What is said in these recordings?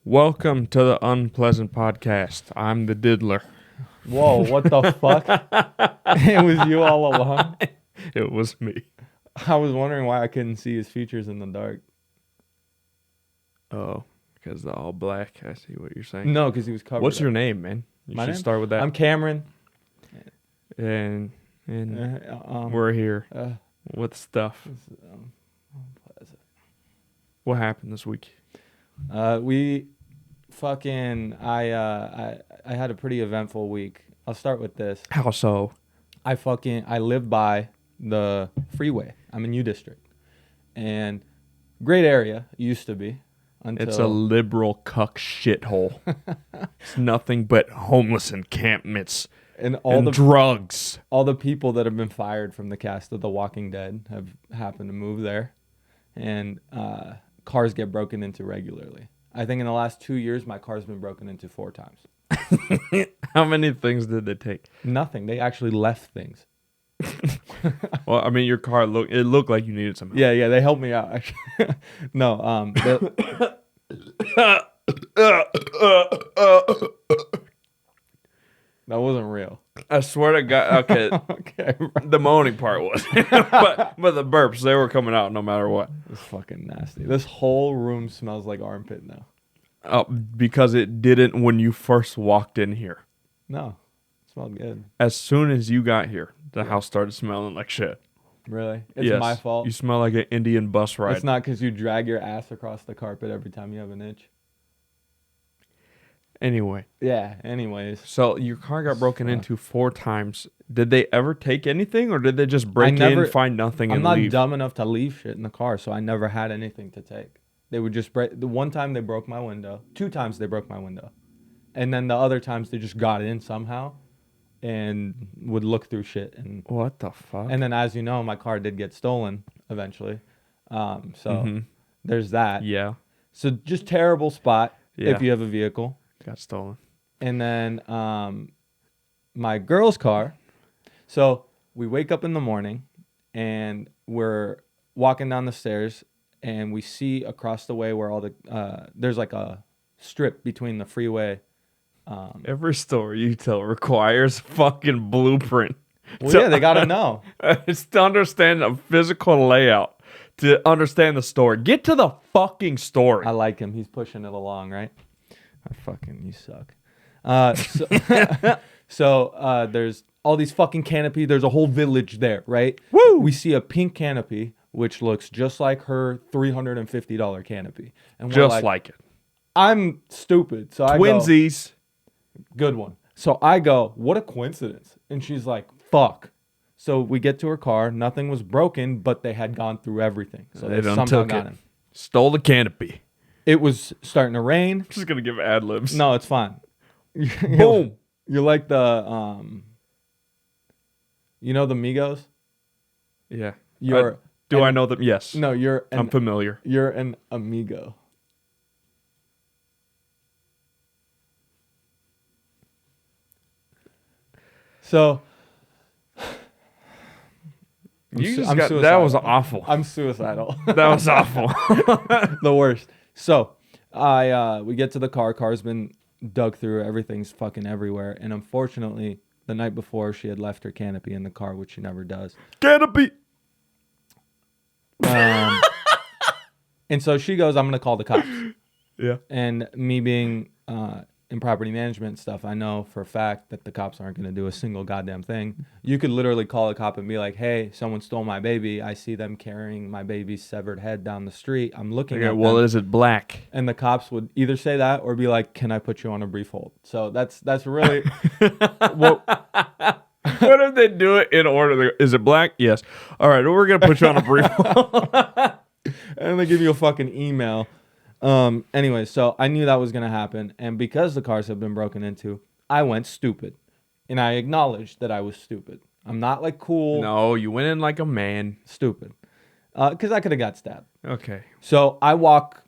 Welcome to the Unpleasant Podcast. I'm the diddler. Whoa, what the fuck? It was you all along? It was me. I was wondering why I couldn't see his features in the dark. Oh, because they're all black. I see what you're saying. No, because he was covered. What's up. your name, man? You My should name? start with that. I'm Cameron. And we're here with stuff. What happened this week? I had a pretty eventful week. I'll start with this. How so? I live by the freeway. I'm in U District. And great area, used to be. It's a liberal cuck shithole. It's nothing but homeless encampments and drugs. All the people that have been fired from the cast of The Walking Dead have happened to move there. And cars get broken into regularly. I think in the last 2 years, my car's been broken into 4 times. How many things did they take? Nothing. They actually left things. Well, I mean, your car looked like you needed some help. Yeah, they helped me out. Actually. No, that wasn't real. I swear to God. Okay, Okay. the moaning part was, but the burps, they were coming out no matter what. It's fucking nasty. This whole room smells like armpit now. Because it didn't when you first walked in here. No, it smelled good. As soon as you got here, the house started smelling like shit. Really? It's Yes, my fault. You smell like an Indian bus ride. It's not because you drag your ass across the carpet every time you have an itch. Anyway. Yeah, anyways. So your car got broken into 4 times. Did they ever take anything, or did they just break in, find nothing, and leave? I'm not dumb enough to leave shit in the car, so I never had anything to take. They would just break. The one time they broke my window. 2 times they broke my window. And then the other times they just got in somehow and would look through shit. And what the fuck? And then, as you know, my car did get stolen eventually. There's that. Yeah. So just terrible spot if you have a vehicle. Got stolen. And then my girl's car. So we wake up in the morning and we're walking down the stairs and we see across the way where all the there's like a strip between the freeway. Every story you tell requires fucking blueprint. Well, yeah, they got to know. It's to understand a physical layout, to understand the story. Get to the fucking story. I like him. He's pushing it along, right? You suck. So there's all these fucking canopy. There's a whole village there, right? Woo! We see a pink canopy, which looks just like her $350 canopy. And we're just like it. I'm stupid. So Twinsies. Good one. So I go, what a coincidence. And she's like, fuck. So we get to her car. Nothing was broken, but they had gone through everything. So they done somehow took got it. him. Stole the canopy. It was starting to rain. I'm just going to give ad libs. No, it's fine. Boom. You're like the, you know the Migos? Yeah. I know them? Yes. No, I'm familiar. You're an amigo. So that was awful. I'm suicidal. That was awful. The worst. So we get to the car. Car's been dug through. Everything's fucking everywhere. And unfortunately, the night before, she had left her canopy in the car, which she never does. Canopy. And so she goes, I'm going to call the cops. Yeah. And me being in property management stuff, I know for a fact that the cops aren't going to do a single goddamn thing. You could literally call a cop and be like, hey, someone stole my baby. I see them carrying my baby's severed head down the street. I'm looking at them. Well, is it black? And the cops would either say that or be like, can I put you on a brief hold? So that's really what if they do it in order? Is it black? Yes. All right, well, we're going to put you on a brief hold. And they give you a fucking email. Anyway, so I knew that was going to happen. And because the cars have been broken into, I went stupid. And I acknowledged that I was stupid. I'm not like cool. No, you went in like a man. Stupid. Because I could have got stabbed. Okay. So I walk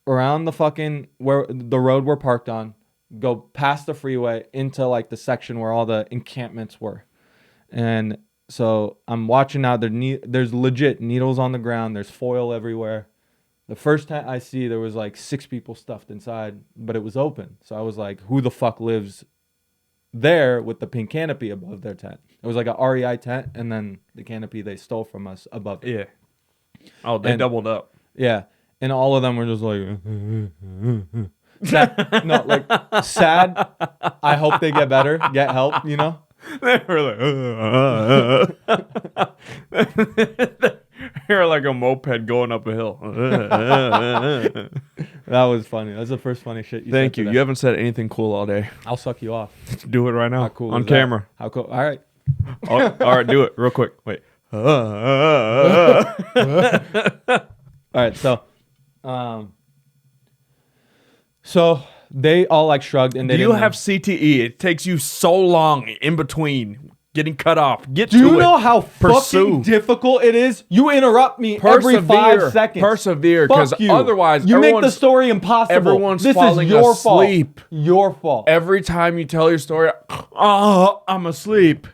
around the road we're parked on, go past the freeway into like the section where all the encampments were. And so I'm watching out. There's legit needles on the ground. There's foil everywhere. The first tent I see, there was like 6 people stuffed inside, but it was open. So I was like, who the fuck lives there with the pink canopy above their tent? It was like a REI tent, and then the canopy they stole from us above it. Yeah. Oh, they And- doubled up. Yeah. And all of them were just like, sad. No, like sad. I hope they get better, get help, you know? They were like, They're like a moped going up a hill. That was funny. That's the first funny shit you Thank said you. today. You haven't said anything cool all day. I'll suck you off. Do it right now. How cool on is that? camera. How cool. All right. Oh, all right, do it real quick. Wait. All right. So they all like shrugged and they Do you didn't have CTE? It takes you so long in between getting cut off. Get Do to you it. know how Pursue. fucking difficult it is? You interrupt me every 5 seconds. Persevere, Fuck because you. otherwise you make the everyone's- story impossible. everyone's this falling is your asleep. fault. Your fault. Every time you tell your story, oh, I'm asleep.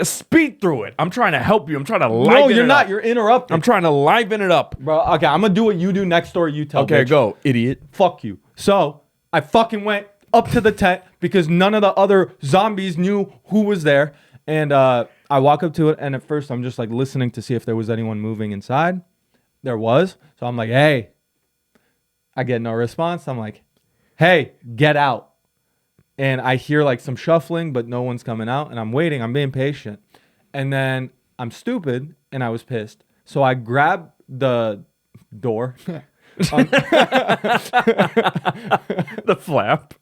Speed through it. I'm trying to help you. I'm trying to liven No, it you're not. up. You're interrupting. I'm trying to liven it up. Bro, okay, I'm gonna do what you do. Next story you tell. Okay, bitch. go, idiot. Fuck you. So I fucking went up to the tent because none of the other zombies knew who was there. And I walk up to it, and at first I'm just like listening to see if there was anyone moving inside. There was. So I'm like, hey. I get no response. I'm like, hey, get out. And I hear like some shuffling, but no one's coming out. And I'm waiting. I'm being patient. And then I'm stupid, and I was pissed. So I grab the door. The flap.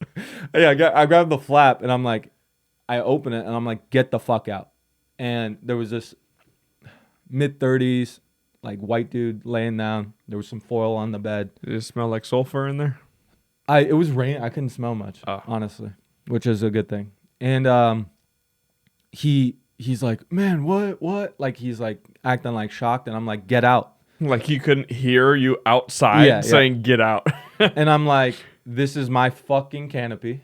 Yeah, I grabbed the flap and I'm like, I open it and I'm like, get the fuck out. And there was this mid-30s, like white dude laying down. There was some foil on the bed. Did it smell like sulfur in there? It was rain. I couldn't smell much, honestly, which is a good thing. And he's like, man, what? Like he's like acting like shocked, and I'm like, get out. Like he couldn't hear you outside saying get out. And I'm like, this is my fucking canopy.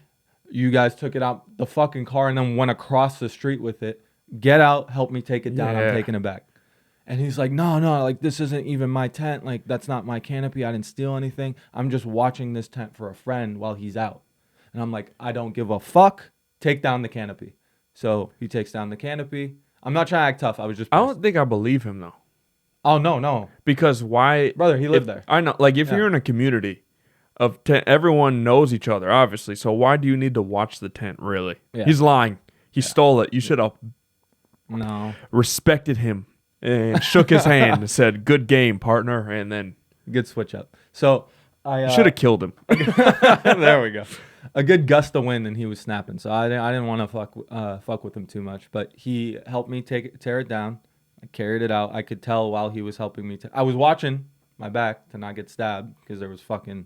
You guys took it out the fucking car and then went across the street with it. Get out, help me take it down. Yeah. I'm taking it back. And he's like, no, like this isn't even my tent. Like that's not my canopy. I didn't steal anything. I'm just watching this tent for a friend while he's out. And I'm like, I don't give a fuck. Take down the canopy. So he takes down the canopy. I'm not trying to act tough. I was just I pissed. don't think I believe him though. Oh, no. Because why? Brother, he lived there. I know. Like if you're in a community of tent, everyone knows each other, obviously. So why do you need to watch the tent? Really? Yeah. He's lying. He stole it. You should have No. respected him and shook his hand and said, "Good game, partner." And then Good switch up. So I should have killed him. there we go. A good gust of wind and he was snapping. So I didn't want to fuck with him too much. But he helped me tear it down. I carried it out. I could tell while he was helping me. I was watching my back to not get stabbed because there was fucking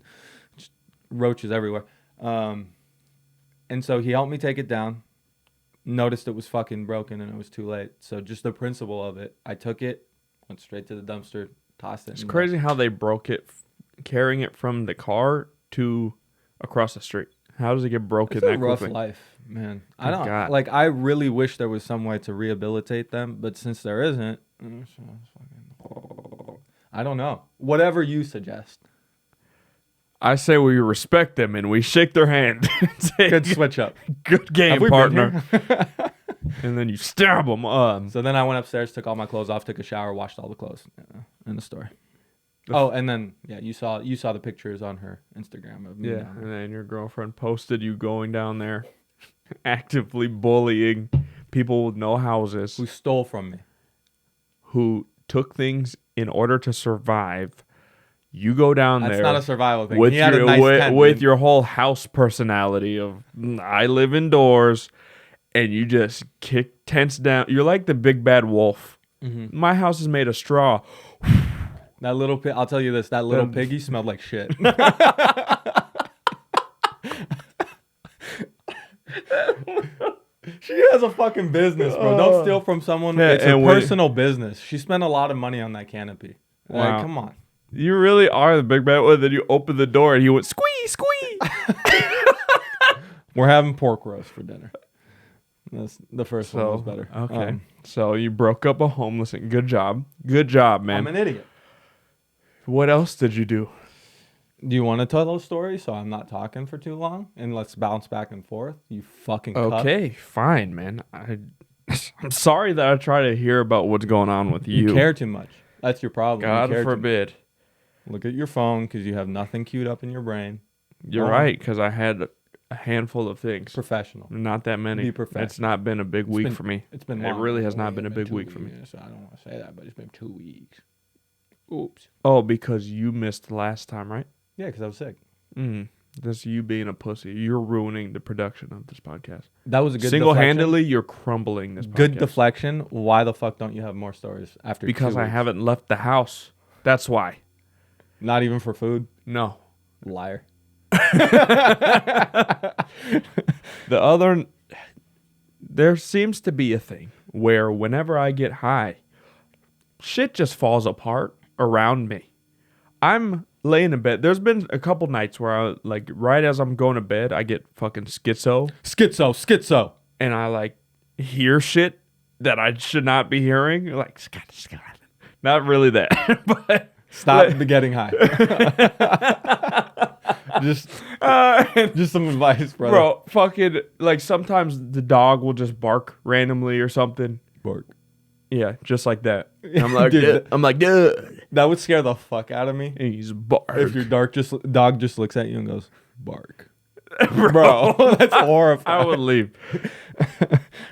roaches everywhere. And so he helped me take it down. Noticed it was fucking broken and it was too late. So just the principle of it, I took it, went straight to the dumpster, tossed it. It's crazy how they broke it, carrying it from the car to across the street. How does it get broken It's a that rough quickly? life, man. Good I don't God. like. I really wish there was some way to rehabilitate them, but since there isn't, I don't know. Whatever you suggest. I say we respect them and we shake their hand. Say, Good switch up. Good game, Have we partner. been here? And then you stab them. So then I went upstairs, took all my clothes off, took a shower, washed all the clothes. In the story. Oh, and then you saw the pictures on her Instagram of me. Yeah, down there. and then your girlfriend posted you going down there, actively bullying people with no houses Who stole from me? who took things in order to survive. You go down That's there. not a survival thing. With He had a your nice tent, with dude. your whole house personality of I live indoors, and you just kick tents down. You're like the big bad wolf. Mm-hmm. My house is made of straw. That little pig. I'll tell you this. That little piggy smelled like shit. She has a fucking business, bro. Don't steal from someone. Yeah, It's a and when- personal business. She spent a lot of money on that canopy. Like, Wow. come on. You really are the big bad wolf. Then you open the door and he went squee squee. We're having pork roast for dinner. That's the first one was better. Okay. So you broke up a homeless. Good job. Good job, man. I'm an idiot. What else did you do? Do you want to tell those stories so I'm not talking for too long? And let's bounce back and forth. You fucking cuck. Okay, fine, man. I'm sorry that I try to hear about what's going on with you. You care too much. That's your problem. God forbid. Look at your phone because you have nothing queued up in your brain. You're right, because I had a handful of things. Professional. Not that many. Be professional. It's not been a big week for me. It's been It long. really has not been a big week for me. So I don't want to say that, but it's been 2 weeks. Oops. Oh, because you missed last time, right? Yeah, because I was sick. That's you being a pussy. You're ruining the production of this podcast. That was a good Single-handedly, you're crumbling this podcast. Good deflection. Why the fuck don't you have more stories after Because 2 I weeks? haven't left the house. That's why. Not even for food? No. Liar. There seems to be a thing where whenever I get high, shit just falls apart around me. I'm laying in bed. There's been a couple nights where I, like, right as I'm going to bed, I get fucking schizo. Schizo. And I, like, hear shit that I should not be hearing. Like, not really that. But Stop getting high. Just some advice, brother. bro, fucking, like, sometimes the dog will just bark randomly or something. Bark. Yeah, just like that. And I'm like, Dude, duh. That would scare the fuck out of me. And he's bark. If your dog just looks at you and goes, bark. Bro, that's horrifying. I would leave.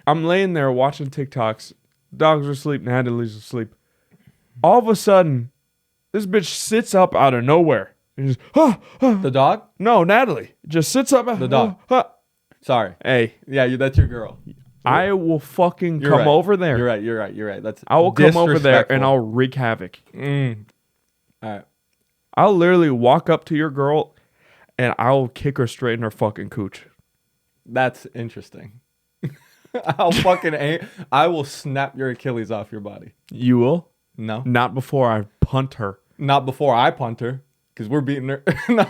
I'm laying there watching TikToks. Dogs are asleep. Natalie's asleep. All of a sudden, this bitch sits up out of nowhere. And just, The dog? No, Natalie. Just sits up. The dog. Sorry. Hey. Yeah, that's your girl. I will fucking You're come right. over there. You're right. That's I will come over there disrespectful. and I'll wreak havoc. All right. I'll literally walk up to your girl and I'll kick her straight in her fucking cooch. That's interesting. I will snap your Achilles off your body. You will? No. Not before I punt her. Not before I punt her, because we're beating her. No.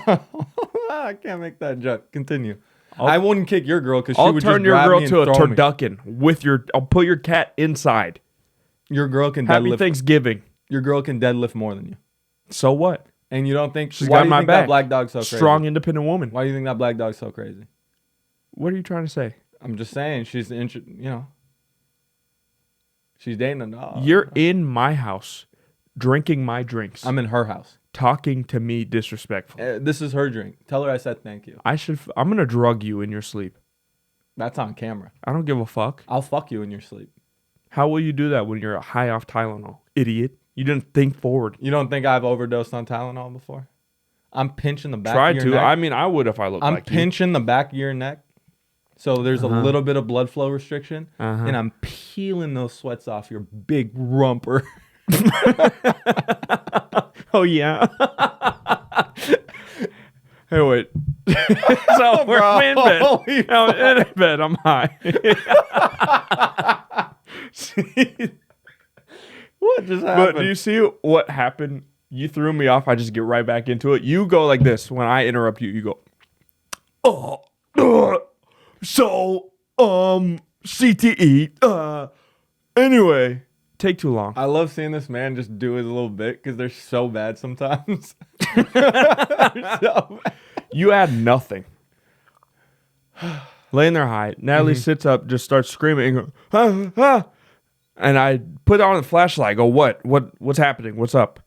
I can't make that joke. Continue. I wouldn't kick your girl because she I'll would turn just your grab girl me to a and throw me. turducken with your. I'll put your cat inside. Your girl can Happy deadlift. Thanksgiving. Your girl can deadlift more than you. So what? And you don't think She's why got do you my think back. that black dog's so crazy? Strong, independent woman. Why do you think that black dog's so crazy? What are you trying to say? I'm just saying she's she's dating a dog. You're in my house, drinking my drinks, I'm in her house. talking to me disrespectful. This is her drink. Tell her I said thank you. I'm gonna drug you in your sleep. That's on camera. I don't give a fuck. I'll fuck you in your sleep. How will you do that when you're high off Tylenol, idiot? You didn't think forward. You don't think I've overdosed on Tylenol before? I'm pinching the back Tried of to. your neck. I mean, I would if I looked I'm like you. pinching the back of your neck. So there's a little bit of blood flow restriction. And I'm peeling those sweats off your big rumper. Oh yeah. Hey, wait. So we're in bed. Holy No, in bed. I'm high. See? What just happened? But do you see what happened? You threw me off. I just get right back into it. You go like this. When I interrupt you, you go, so, CTE. Anyway, take too long. I love seeing this man just do his little bit because they're so bad sometimes. You add nothing. Laying there high. Natalie sits up, just starts screaming, and, and I put on the flashlight. I go, what's happening? What's up?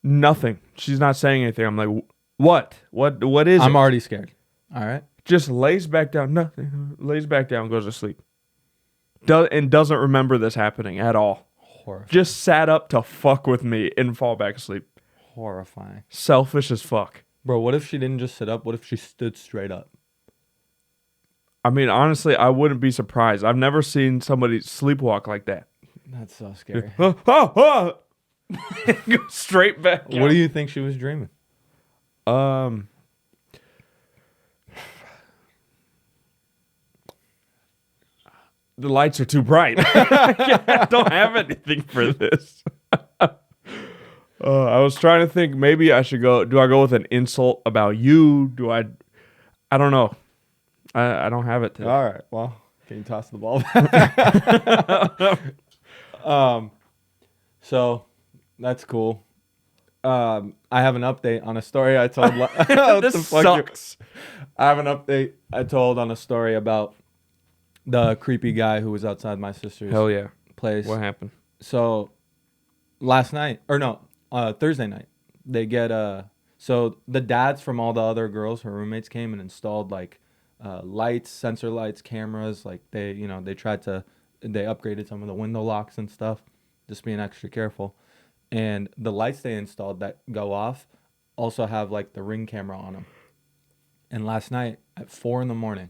Nothing. She's not saying anything. I'm like, what is it? I'm already scared. All right. Just lays back down. Nothing. Lays back down, goes to sleep. And doesn't remember this happening at all. Horrifying. Just sat up to fuck with me and fall back asleep. Horrifying. Selfish as fuck. Bro, what if she didn't just sit up? What if she stood straight up? I mean, honestly, I wouldn't be surprised. I've never seen somebody sleepwalk like that. That's so scary. Go straight back. What do you think she was dreaming? The lights are too bright. I don't have anything for this. I was trying to think. Maybe I should go. Do I go with an insult about you? I don't know. I don't have it today. All right. Well, can you toss the ball back? So that's cool. I have an update on a story I told. This sucks. I have an update I told on a story about the creepy guy who was outside my sister's Hell yeah. place. What happened? So last night, or no, Thursday night, they get so the dads from all the other girls, her roommates, came and installed like lights, sensor lights, cameras. Like they upgraded some of the window locks and stuff, just being extra careful. And the lights they installed that go off also have like the Ring camera on them. And last night at 4 a.m,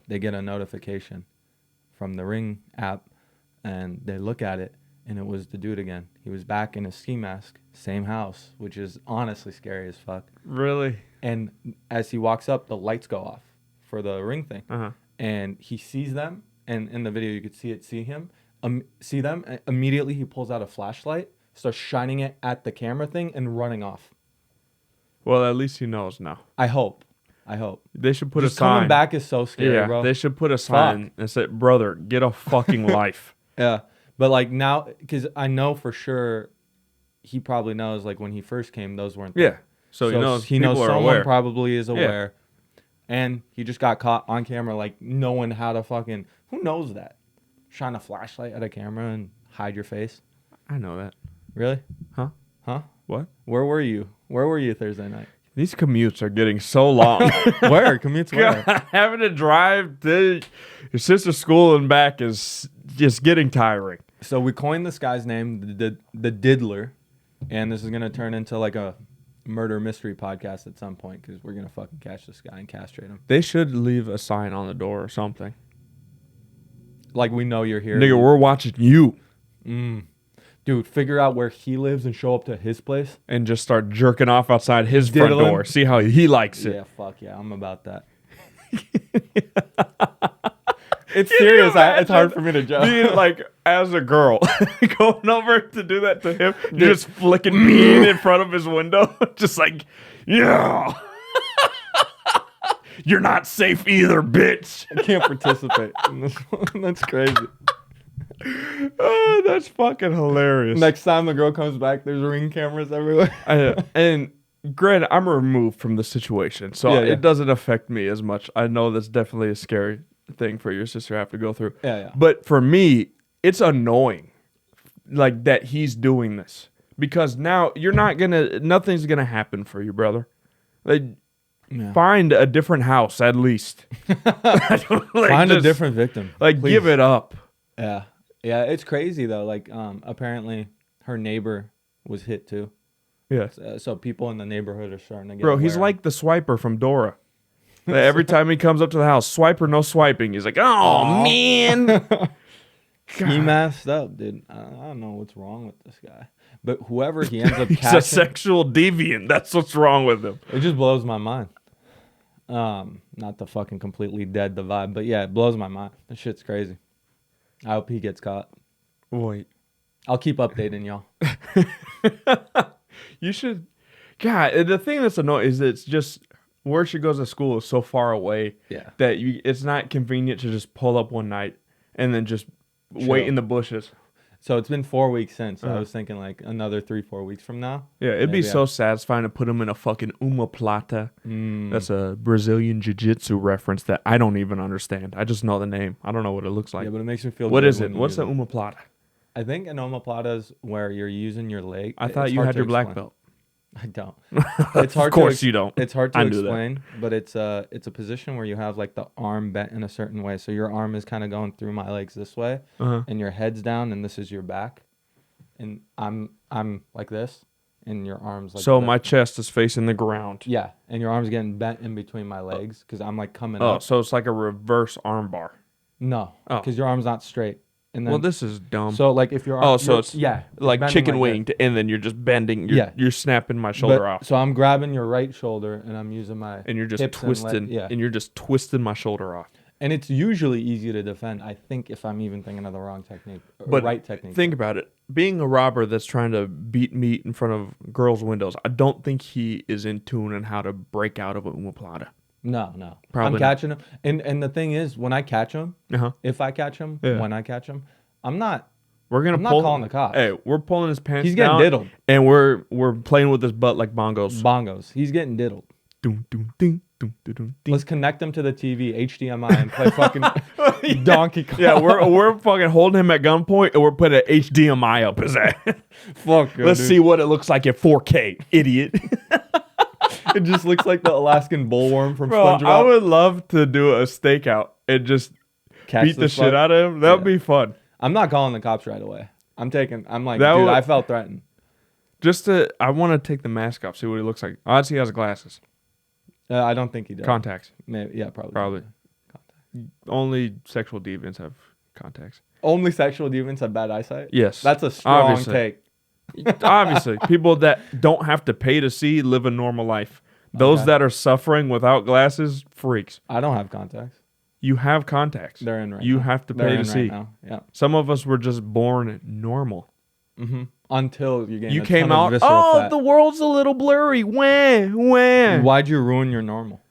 they get a notification from the Ring app, and they look at it, and it was the dude again. He was back in his ski mask, same house, which is honestly scary as fuck. Really? And as he walks up, the lights go off for the Ring thing. Uh-huh. And he sees them, and in the video you could see them. And immediately he pulls out a flashlight, starts shining it at the camera thing, and running off. Well, at least he knows now. I hope. They should put Just a sign. coming back is so scary, Yeah, bro. they should put a sign and say, "Brother, get a fucking life." Yeah, but like now, because I know for sure, he probably knows. Like when he first came, those weren't there. Yeah. So he knows people are someone aware. probably is aware, and he just got caught on camera, like knowing how to fucking. Who knows that? Shine a flashlight at a camera and hide your face. I know that. Really? Huh? What? Where were you? Where were you Thursday night? These commutes are getting so long. Where? Commutes where? Having to drive to your sister's school and back is just getting tiring. So we coined this guy's name, the Diddler, and this is gonna turn into like a murder mystery podcast at some point because we're gonna fucking catch this guy and castrate him. They should leave a sign on the door or something. Like we know you're here, Nigga, we're watching you. Dude, figure out where he lives and show up to his place. And just start jerking off outside his front Diddling. door. See how he likes it. Yeah, fuck yeah, I'm about that. It's serious. It's hard for me to judge. Being like, as a girl, going over to do that to him, just flicking bean in front of his window. Just like, yeah. You're not safe either, bitch. I can't participate in this one. That's crazy. Oh, that's fucking hilarious. Next time the girl comes back, there's Ring cameras everywhere. And granted, I'm removed from the situation, so it doesn't affect me as much. I know that's definitely a scary thing for your sister to have to go through. Yeah. But for me, it's annoying, like that he's doing this, because now nothing's gonna happen for you, brother. Find a different house at least. Find a different victim. Like, please. Give it up. Yeah, it's crazy though. Like, apparently her neighbor was hit too. Yeah. So people in the neighborhood are starting to get. Bro, he's like the swiper from Dora. Every time he comes up to the house, swipe or no swiping. He's like, oh man. He messed up, dude. I don't know what's wrong with this guy. But whoever he ends up he's catching, a sexual deviant. That's what's wrong with him. It just blows my mind. Not to fucking completely dead the vibe, but yeah, it blows my mind. This shit's crazy. I hope he gets caught. Wait. I'll keep updating y'all. You should. God, the thing that's annoying is it's just where she goes to school is so far away that it's not convenient to just pull up one night and then just wait in the bushes. So it's been 4 weeks since. I was thinking like another 3-4 weeks from now. Yeah, it'd be so satisfying to put him in a fucking omoplata. That's a Brazilian jiu-jitsu reference that I don't even understand. I just know the name. I don't know what it looks like. Yeah, but it makes me feel What good is it? What's the omoplata? I think an omoplata is where you're using your leg. I thought you had your black belt. I don't. It's hard. Of course you don't. It's hard to explain, but it's a position where you have like the arm bent in a certain way. So your arm is kind of going through my legs this way, and your head's down, and this is your back, and I'm like this, and your arms like. So my chest is facing the ground. Yeah, and your arm's getting bent in between my legs because I'm like coming up. Oh, so it's like a reverse arm bar. No, because your arm's not straight. And then, well, this is dumb. So like if you're so it's like chicken like winged, and then you're just bending. You're snapping my shoulder off. So I'm grabbing your right shoulder, and I'm using my and you're just hips twisting, and you're just twisting my shoulder off. And it's usually easy to defend. I think if I'm even thinking of the wrong technique, but right technique. Think about it. Being a robber that's trying to beat meat in front of girls' windows, I don't think he is in tune on how to break out of a omoplata. No. Probably I'm catching him. And the thing is, when I catch him, if I catch him, when I catch him, I'm not We're gonna I'm not pull. calling the cops. Hey, we're pulling his pants He's getting down, diddled. and we're playing with his butt like bongos. Bongos. He's getting diddled. Doom, doom, ding, doom, doom, doom, ding. Let's connect him to the TV, HDMI, and play fucking Donkey Kong. Yeah, we're fucking holding him at gunpoint, and we're putting an HDMI up his ass. Fuck. Let's see what it looks like at 4K, idiot. It just looks like the Alaskan bullworm from Bro, SpongeBob. I would love to do a stakeout and just Catch beat the this shit fuck. out of him. That would Yeah. be fun. I'm not calling the cops right away. I'm like, That dude, would- I felt threatened. I want to take the mask off, see what he looks like. Odds he has glasses, I don't think he does. contacts. Maybe, yeah, probably. Probably. Only sexual deviants have contacts. Only sexual deviants have bad eyesight? Yes, That's a strong Obviously. take. obviously. People that don't have to pay to see live a normal life. Those Okay. that are suffering without glasses, freaks. I don't have contacts. You have contacts. They're in right You now. have to They're pay in to right see. now. Yeah. Some of us were just born normal. Mm-hmm. Until you get You came out, oh, the world's a little blurry. Wah. Why'd you ruin your normal?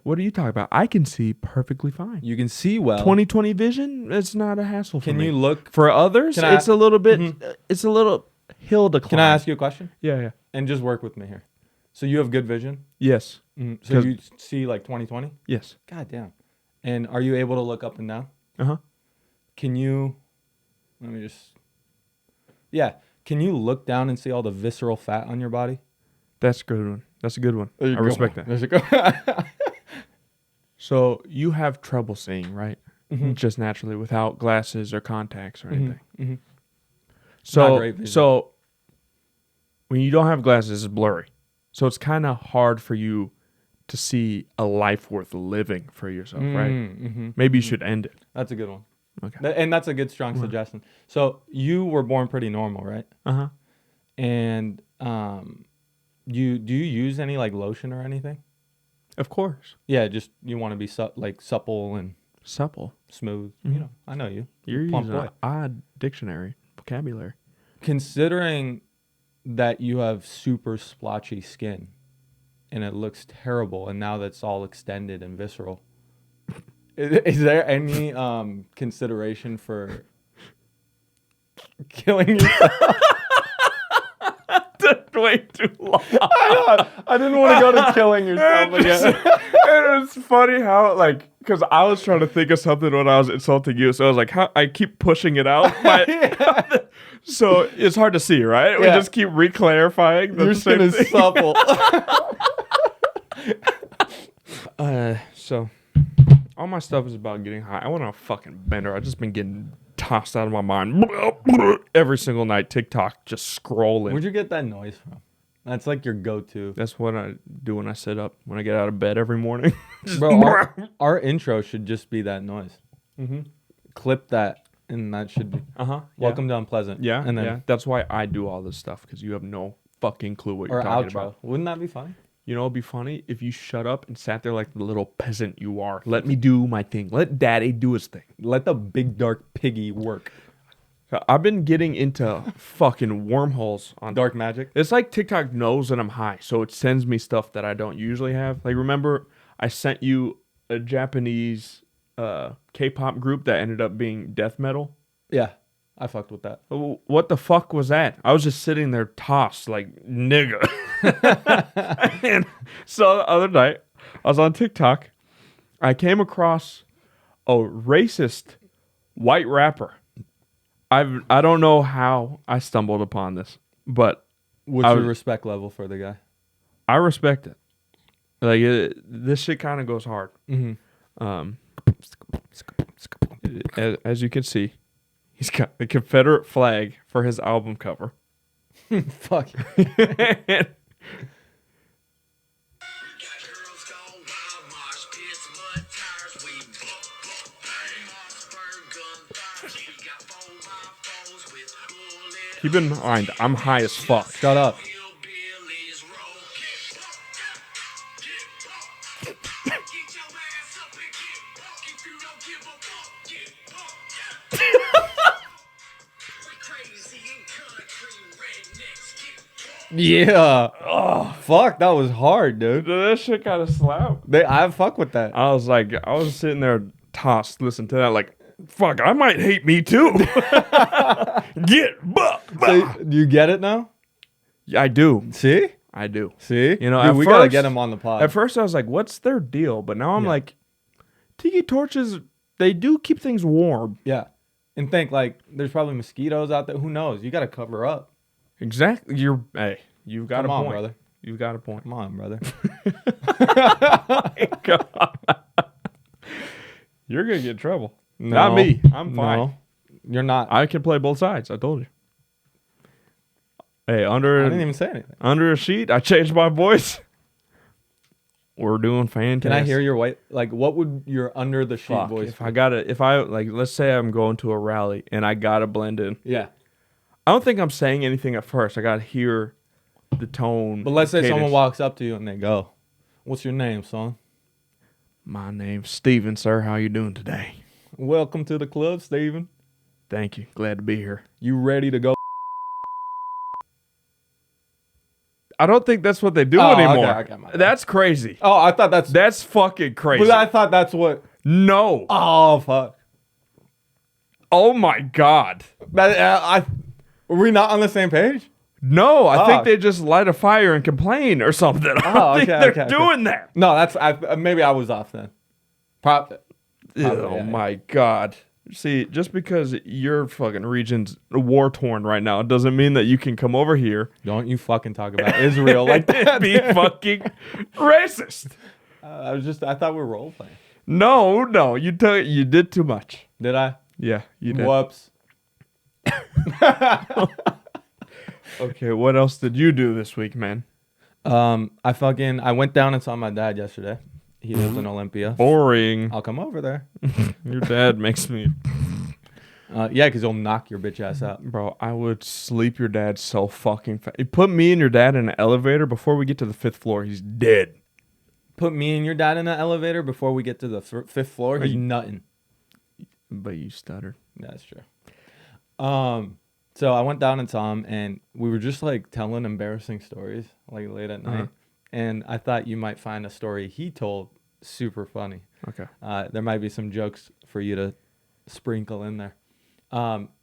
What are you talking about? I can see perfectly fine. You can see well. 20/20 vision, it's not a hassle for Can me. you look? For others, Can I- it's a little bit, Mhm. it's a little hill to climb. Can I ask you a question? Yeah. And just work with me here. So you have good vision? Yes. So 'Cause- you see like 20/20? Yes. God damn. And are you able to look up and down? Uh-huh. Can you, let me just, yeah. Can you look down and see all the visceral fat on your body? That's a good one. That's a good one. I respect that. There's a go. So you have trouble seeing, right? Mhm. Just naturally without glasses or contacts or anything. Mhm. So, Not great vision. so when you don't have glasses, it's blurry. So it's kind of hard for you to see a life worth living for yourself, right? Mhm. Maybe you should end it. That's a good one. Okay. And that's a good, strong suggestion. So you were born pretty normal, right? Uh-huh. And do you use any like lotion or anything? Of course. Yeah, just you want to be supple and Supple. smooth. Mhm. You know, I know you. You're Plump using boy. an odd dictionary vocabulary. Considering that you have super splotchy skin and it looks terrible, and now that's all extended and visceral, is there any consideration for killing yourself? Way too long. I didn't want to go to killing yourself again. And it's funny how, like, because I was trying to think of something when I was insulting you, so I was like, how I keep pushing it out. So it's hard to see, right? We Yeah. just keep reclarifying. Your skin is supple. So all my stuff is about getting high. I went on a fucking bender. I've just been getting tossed out of my mind every single night. TikTok, just scrolling. Where'd you get that noise from? That's like your go-to. That's what I do when I sit up, when I get out of bed every morning. Just Bro, our intro should just be that noise. Mm-hmm. Clip that, and that should be Uh-huh. Welcome to Unpleasant. Yeah, and then yeah. That's why I do all this stuff, because you have no fucking clue what or you're talking outro. about. Wouldn't that be funny? You know, it'd be funny if you shut up and sat there like the little peasant you are. Let me do my thing. Let daddy do his thing. Let the big dark piggy work. I've been getting into fucking wormholes on Dark magic. It's like TikTok knows that I'm high, so it sends me stuff that I don't usually have. Like, remember I sent you a Japanese K-pop group that ended up being death metal? Yeah, I fucked with that. What the fuck was that? I was just sitting there tossed like, nigga. And so the other night, I was on TikTok. I came across a racist white rapper. I don't know how I stumbled upon this, but What's your respect level for the guy? I respect it. Like, this shit kind of goes hard. Mm-hmm. As you can see, he's got the Confederate flag for his album cover. Fuck. Keep in mind, I'm high as fuck. Shut up. Yeah. Oh, fuck. That was hard, dude. That shit kind of slapped. I fuck with that. I was sitting there tossed, listening to that, like, Fuck, I might hate me too. Get buck. So, do you get it now? I do. See? I do. See? You know, Dude, at we gotta first- get him on the pod. At first, I was like, "What's their deal?" But now I'm Yeah. like, tiki torches. They do keep things warm. Yeah. And think like there's probably mosquitoes out there. Who knows? You gotta cover up. Exactly. You've got Come a on, point, brother. You've got a point. Come on, brother. God. You're gonna get in trouble. No, Not me. I'm fine. No, you're not. I can play both sides. I told you. Hey, I didn't even say anything. under a sheet, I changed my voice. We're doing fantastic. Can I hear your white? Like, what would your under the sheet Fuck, voice? if I like, let's say I'm going to a rally and I gotta blend in. Yeah. I don't think I'm saying anything at first. I gotta hear the tone. But let's say cadence. someone walks up to you and they go, "What's your name, son?" My name's Steven, sir. How you doing today? Welcome to the club, Steven. Thank you. Glad to be here. You ready to go? I don't think that's what they do Oh, okay, anymore. okay, my bad. That's crazy. Oh, I thought that's. That's fucking crazy. But I thought that's what. No. Oh fuck. Oh my God. Were we not on the same page? No, I Oh. think they just light a fire and complain or something. I don't think they're doing that. No, maybe I was off then. Probably, Oh yeah. my God. See, just because your fucking region's war torn right now doesn't mean that you can come over here Don't you fucking talk about Israel like and that. be fucking racist. I thought we were role playing. No, you did too much. Did I? Yeah, you did. Whoops. Okay, what else did you do this week, man? I went down and saw my dad yesterday. He lives in Olympia. Boring. I'll come over there. Your dad makes me... Yeah, because he'll knock your bitch ass out. Bro, I would sleep your dad so fucking fast. You put me and your dad in an elevator before we get to the 5th floor, he's dead. Put me and your dad in an elevator before we get to the 5th floor. He's nutting. But you stuttered. That's true. So I went down and saw him, and we were just like telling embarrassing stories like late at night. And I thought you might find a story he told super funny. Okay. There might be some jokes for you to sprinkle in there.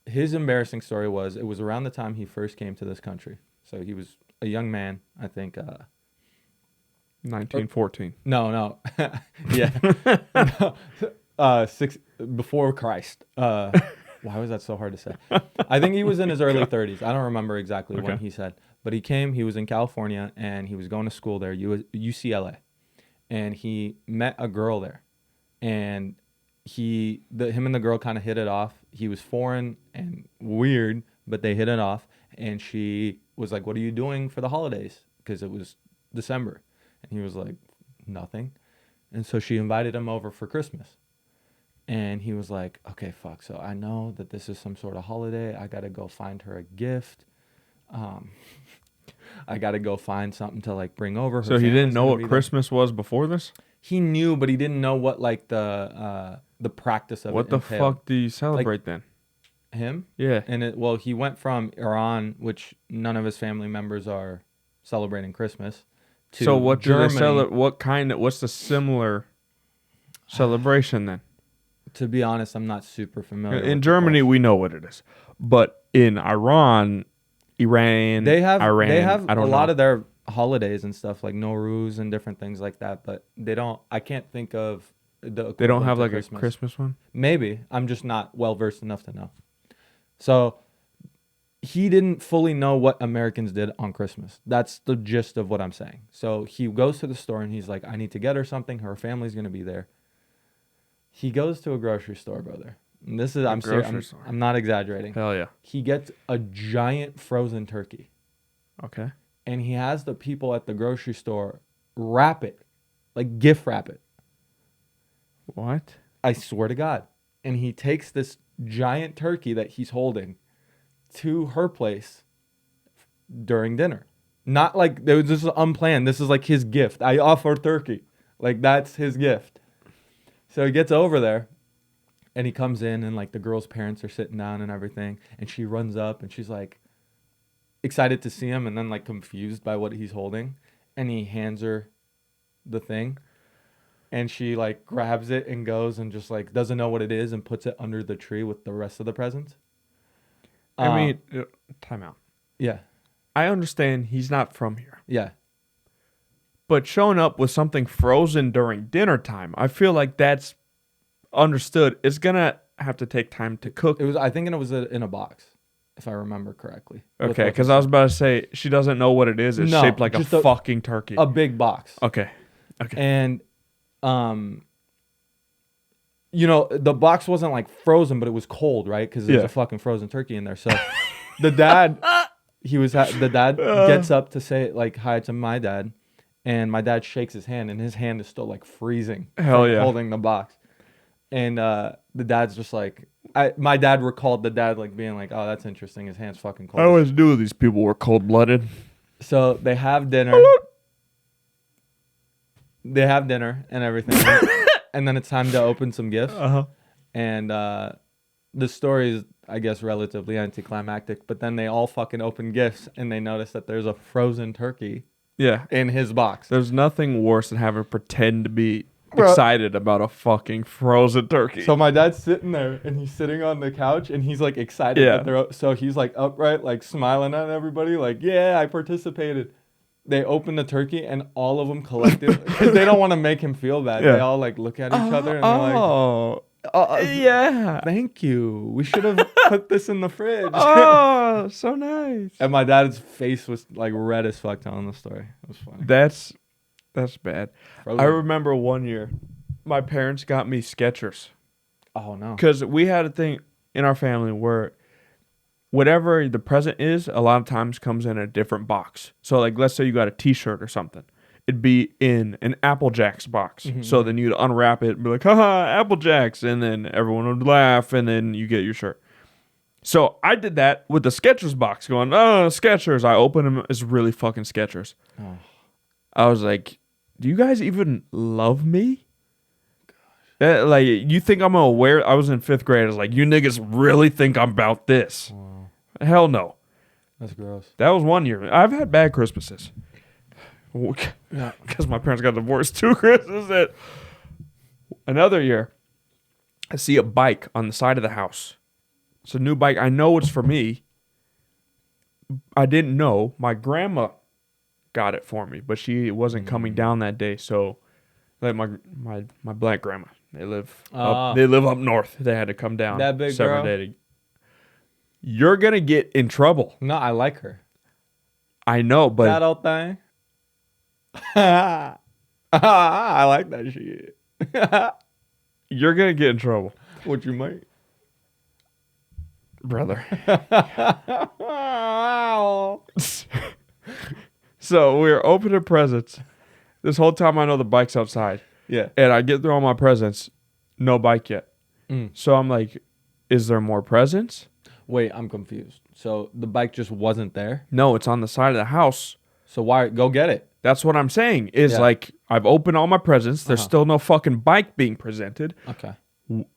His embarrassing story it was around the time he first came to this country. So he was a young man, I think. 1914. No. Yeah. Before Christ. Why was that so hard to say? I think he was in his early 30s. I don't remember exactly when he said. But he was in California, and he was going to school there, UCLA. And he met a girl there. And him and the girl kind of hit it off. He was foreign and weird, but they hit it off. And she was like, "What are you doing for the holidays?" Because it was December. And he was like, "Nothing." And so she invited him over for Christmas. And he was like, "Okay, fuck. So I know that this is some sort of holiday. I got to go find her a gift. I got to go find something to like bring over." So he didn't know what Christmas was before this? He knew, but he didn't know what like the practice of What it the entailed. fuck do you celebrate then? Him? Yeah. And he went from Iran, which none of his family members are celebrating Christmas, to So what do they Germany. what's the similar celebration then? To be honest, I'm not super familiar. In with Germany, we know what it is. But in Iran, they have I a don't lot know. of their holidays and stuff like Nowruz and different things like that, but they don't. I can't think of the. They don't equivalent have to like Christmas. a Christmas one? Maybe I'm just not well versed enough to know. So he didn't fully know what Americans did on Christmas. That's the gist of what I'm saying. So he goes to the store and he's like, "I need to get her something. Her family's gonna be there." He goes to a grocery store, brother. And this is I'm grocery store. I'm not exaggerating. Hell yeah. He gets a giant frozen turkey. Okay. And he has the people at the grocery store wrap it, like gift wrap it. What? I swear to God. And he takes this giant turkey that he's holding to her place during dinner. Not like this is unplanned. This is like his gift. I offer turkey. Like that's his gift. So he gets over there and he comes in and like the girl's parents are sitting down and everything. And she runs up and she's like excited to see him and then like confused by what he's holding. And he hands her the thing. and she like grabs it and goes and just like doesn't know what it is and puts it under the tree with the rest of the presents. I mean, time out. Yeah. I understand he's not from here. Yeah. But showing up with something frozen during dinner time, I feel like that's understood. It's going to have to take time to cook. It was. I think it was in a box, if I remember correctly. Okay, because I was about to say, she doesn't know what it is. It's shaped like a fucking turkey. A big box. Okay. And, you know, the box wasn't like frozen, but it was cold, right? Because there's a fucking frozen turkey in there. So the dad, gets up to say like hi to my dad, and my dad shakes his hand, and his hand is still like freezing. Hell yeah. Holding the box. And the dad's just like, my dad recalled the dad like being like, oh, that's interesting. His hand's fucking cold. I always knew these people were cold-blooded. So they have dinner. They have dinner and everything. And then it's time to open some gifts. Uh-huh. And the story is, I guess, relatively anticlimactic. But then they all fucking open gifts and they notice that there's a frozen turkey in his box. There's nothing worse than having to pretend to be excited about a fucking frozen turkey. So my dad's sitting there and he's sitting on the couch and he's like excited. Yeah. So he's like upright, like smiling at everybody, like, yeah, I participated. They open the turkey and all of them collected because they don't want to make him feel bad. Yeah. They all like look at each other and they're like, yeah. Thank you. We should have put this in the fridge. Oh, so nice. And my dad's face was like red as fuck telling the story. It was funny. That's bad. Frozen. I remember one year, my parents got me Skechers. Oh, no. Because we had a thing in our family where whatever the present is, a lot of times comes in a different box. So, like, let's say you got a T-shirt or something. It'd be in an Apple Jacks box. Mm-hmm. So then you'd unwrap it and be like, haha, Apple Jacks. And then everyone would laugh and then you get your shirt. So I did that with the Skechers box going, oh, Skechers. I opened them. It's really fucking Skechers. Oh. I was like, do you guys even love me? Like, you think I'm aware? I was in 5th grade. I was like, you niggas really think I'm about this? Wow. Hell no. That's gross. That was one year. I've had bad Christmases. Because my parents got divorced 2 Christmases. Another year, I see a bike on the side of the house. It's a new bike. I know it's for me. I didn't know. My grandma got it for me, but she wasn't coming down that day. So, like my black grandma, they live up north. They had to come down. That big girl. You're gonna get in trouble. No, I like her. I know, but that old thing. I like that shit. You're gonna get in trouble. What you might, brother. So we're opening presents. This whole time I know the bike's outside. Yeah. And I get through all my presents. No bike yet. So I'm like, is there more presents? Wait, I'm confused. So the bike just wasn't there? No, it's on the side of the house. So why go get it? That's what I'm saying. Is like, I've opened all my presents. There's still no fucking bike being presented. Okay.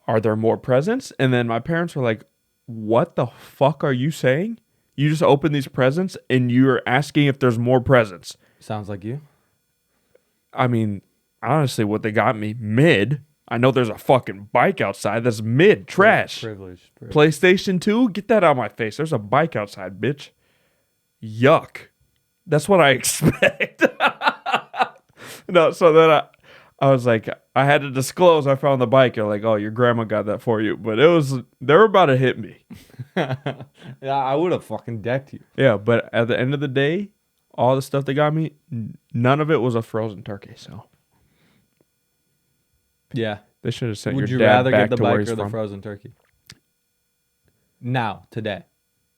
Are there more presents? And then my parents were like, what the fuck are you saying? You just opened these presents and you're asking if there's more presents. Sounds like you. I mean, honestly, what they got me mid. I know there's a fucking bike outside. That's mid trash. Privilege. PlayStation 2, get that out of my face. There's a bike outside, bitch. Yuck. That's what I expect. No, so then I was like, I had to disclose I found the bike. You're like, oh, your grandma got that for you. But they were about to hit me. Yeah, I would have fucking decked you. Yeah, but at the end of the day, all the stuff they got me, none of it was a frozen turkey. So yeah, they should have sent Would your you dad rather back get the to where bike he's or the from. frozen turkey? Now, today.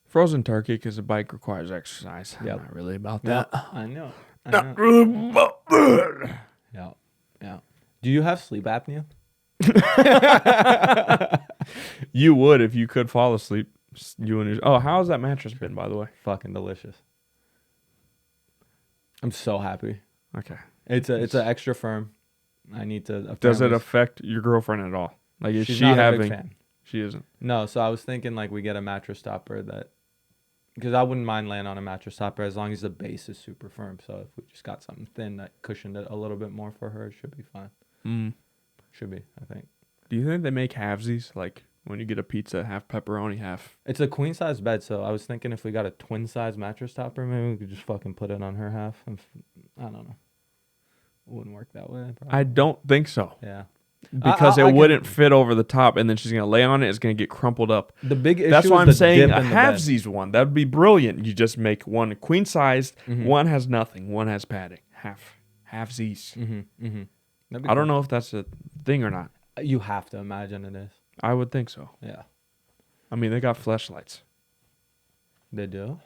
Frozen turkey because the bike requires exercise. Yep. I'm not really about that. Yeah, I know. Not really about that. Yeah. Do you have sleep apnea? You would if you could fall asleep. How's that mattress been, by the way? Fucking delicious. I'm so happy. Okay. It's an extra firm. I need to. Does it affect your girlfriend at all? Like, is She's she not having? a big fan. She isn't. No, so I was thinking like we get a mattress topper because I wouldn't mind laying on a mattress topper as long as the base is super firm. So if we just got something thin that cushioned it a little bit more for her, it should be fine. Mm. Should be, I think. Do you think they make halvesies? Like when you get a pizza, half pepperoni, half. It's a queen size bed, so I was thinking if we got a twin size mattress topper, maybe we could just fucking put it on her half. I don't know. It wouldn't work that way. Probably. I don't think so. Yeah. Because it wouldn't fit over the top, and then she's gonna lay on it. It's gonna get crumpled up. The big issue. That's why is I'm the saying dip a in the bed. halvesies one. That would be brilliant. You just make one queen sized, Mhm. one has nothing, one has padding. Halvesies. Mm-hmm. Mm-hmm. I don't know if that's a thing or not. You have to imagine it is. I would think so. Yeah. I mean, they got fleshlights. They do.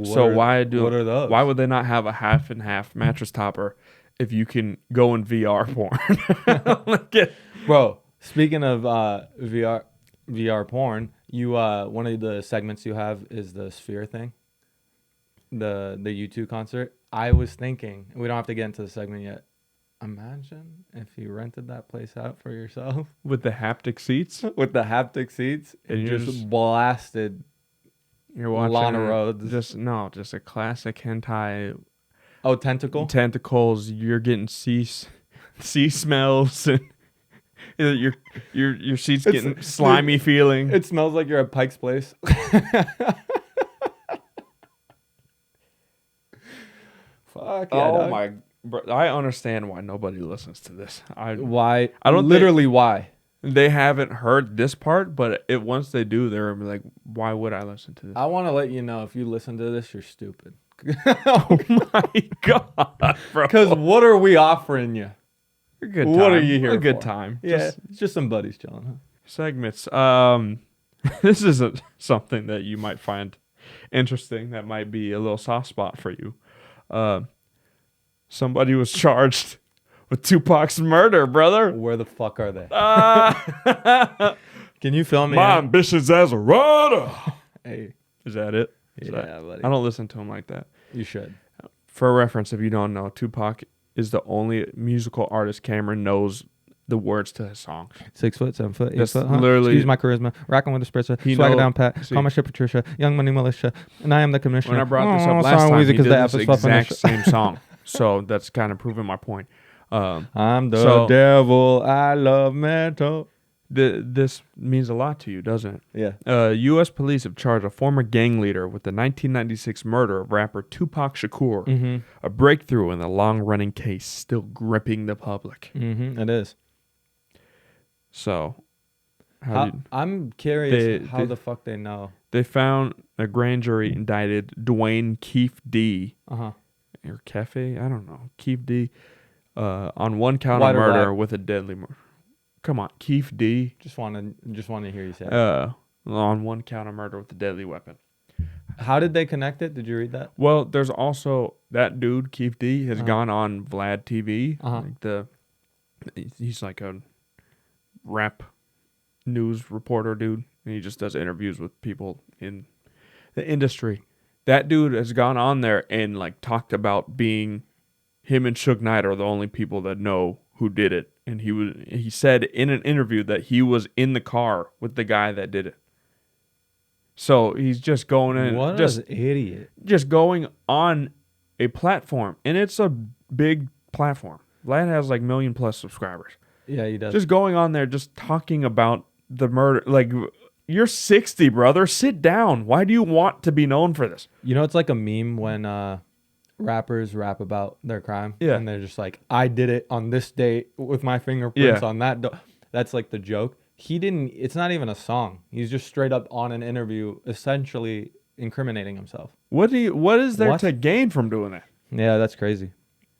So what are those? Why would they not have a half and half mattress topper if you can go in VR porn? Bro, speaking of VR porn, you one of the segments you have is the Sphere thing. The U2 concert. I was thinking, we don't have to get into the segment yet. Imagine if you rented that place out for yourself With the haptic seats, with the haptic seats And and you're just just- blasted you're watching Lana Rhodes. just a classic hentai. Oh, tentacle. Tentacles. You're getting sea smells, and your seats It's- getting slimy feeling. It smells like you're at Pike's Place. Fuck yeah, Oh dog. my! Bro, I understand why nobody listens to this. Why? I don't literally why. They haven't heard this part, but once they do, they're gonna be like, "Why would I listen to this?" I want to let you know if you listen to this, you're stupid. Oh my god, bro! Because what are we offering you? A good what time. are you here A good for? time. Yeah, Just it's just some buddies chilling. Huh? segments. This is something that you might find interesting. That might be a little soft spot for you. Somebody was charged with Tupac's murder, brother. Where the fuck are they? My Can you film me? ambitions as a writer. Hey, Is that it? Is yeah, that- buddy. I don't listen to him like that. You should. For reference, if you don't know, Tupac is the only musical artist Cameron knows the words to his songs. 6 foot, 7 foot, 8 That's foot. Huh? literally- Excuse my charisma. Rocking with the spritzer. He Swagger know- down pat. see- Call my shit Patricia. Young money militia. And I am the commissioner. When I brought this up Oh, last sorry, time, Weezy, he 'cause did the this app is fucking exact the same song. So that's kind of proving my point. I'm the So- devil. I love metal. This means a lot to you, doesn't Yeah. it? U.S. police have charged a former gang leader with the 1996 murder of rapper Tupac Shakur, Mm-hmm. a breakthrough in the long-running case still gripping the public. Mm-hmm. It is. So, how did, I'm curious how they- the fuck they know. they found a grand jury indicted Dwayne Keefe D. Uh-huh. or Cafe, I don't know, Keefe D. On one count White of or murder black? with a deadly murder. Come on, Keefe D. Just want to hear you say it. On one count of murder with a deadly weapon. How did they connect it? Did you read that? Well, there's also that dude, Keefe D, has Uh-huh. gone on Vlad TV. Uh-huh. He's like a rap news reporter dude, and he just does interviews with people in the industry. That dude has gone on there and like talked about being him and Suge Knight are the only people that know who did it. And he said in an interview that he was in the car with the guy that did it. So he's just going in, What just an idiot. just going on a platform, and it's a big platform. Vlad has like 1 million+ subscribers. Yeah, he does. Just going on there, just talking about the murder. Like, you're 60, brother. Sit down. Why do you want to be known for this? You know, it's like a meme when rappers rap about their crime. Yeah. And they're just like, I did it on this date with my fingerprints Yeah. on that. That's like the joke. He didn't, it's not even a song. He's just straight up on an interview, essentially incriminating himself. What is there What? to gain from doing that? Yeah, that's crazy.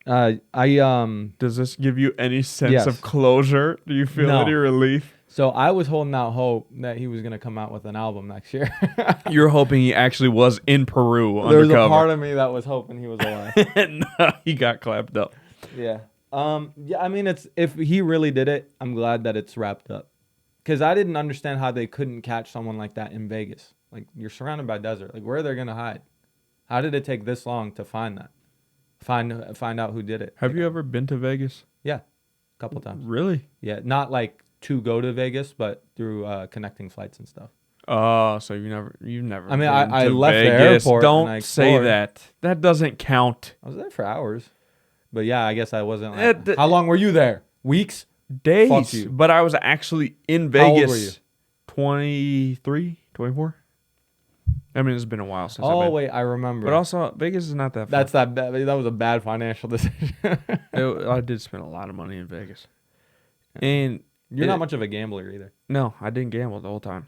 Does this give you any sense Yes. of closure? Do you feel No. any relief? So I was holding out hope that he was going to come out with an album next year. You're hoping he actually was in Peru There was a undercover. part of me that was hoping he was alive. No, he got clapped up. Yeah. Yeah, I mean, it's if he really did it, I'm glad that it's wrapped up. Because I didn't understand how they couldn't catch someone like that in Vegas. Like, you're surrounded by desert. Like, where are they going to hide? How did it take this long to find that? Find out who did it. Have you ever been to Vegas? Yeah, a couple times. Really? Yeah, not like to go to Vegas, but through connecting flights and stuff. Oh, so you've never. I mean, been I to left the Vegas. airport Don't and I say explored. that. That doesn't count. I was there for hours. But yeah, I guess I wasn't like, It- how long were you there? Weeks? Fuck Days. you. But I was actually in How old Vegas. were you? 23, 24. I mean, it's been a while since I've Oh been. wait, I remember. But also, Vegas is not that far. That's that bad. That was a bad financial decision. I did spend a lot of money in Vegas. And You're not much of a gambler either. no, I didn't gamble the whole time.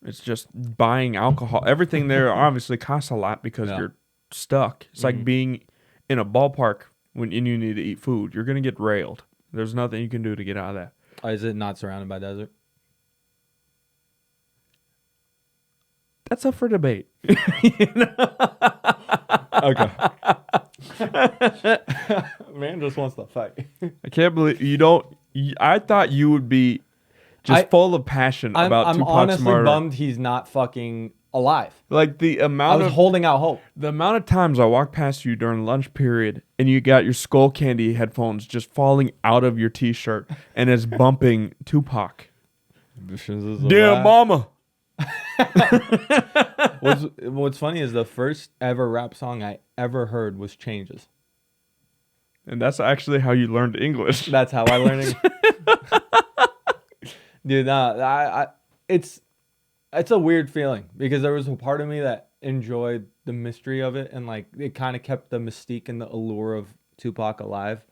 It's just buying alcohol. Everything there obviously costs a lot because Yeah. you're stuck. It's like being in a ballpark and you need to eat food. You're going to get railed. There's nothing you can do to get out of that. Is it not surrounded by desert? That's up for debate. Okay. Man just wants to fight. I can't believe you don't. I thought you would be just full of passion about I'm Tupac's honestly murder. bummed he's not fucking alive. Like the I amount was of holding out hope. the amount of times I walked past you during lunch period and you got your Skull Candy headphones just falling out of your t-shirt and it's bumping Tupac. Dear mama. What's funny is the first ever rap song I ever heard was Changes. And that's actually how you learned English. That's how I learned it. Dude, it's a weird feeling because there was a part of me that enjoyed the mystery of it and like it kind of kept the mystique and the allure of Tupac alive.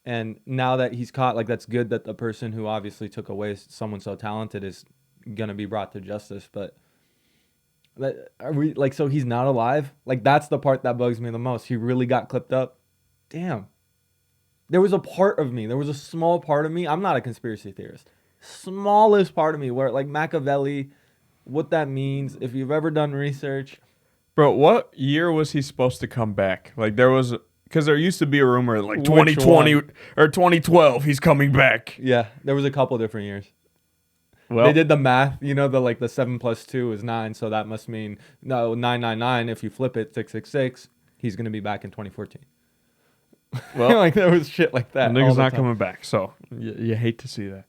And now that he's caught, like that's good that the person who obviously took away someone so talented is gonna be brought to justice. But are we like so he's not alive? Like that's the part that bugs me the most. He really got clipped up. Damn. There was a part of me, there was a small part of me. I'm not a conspiracy theorist. Smallest part of me where like Machiavelli, what that means, if you've ever done research. Bro, what year was he supposed to come back? Like there was, because there used to be a rumor like Which 2020 one? or 2012 he's coming back. Yeah, there was a couple different years. Well, They did the math, you know, the 7 + 2 is 9, so that must mean 999. If you flip it, 666. He's gonna be back in 2014. well, Like there was shit like the that. all nigga's the not time. coming back, so you hate to see that.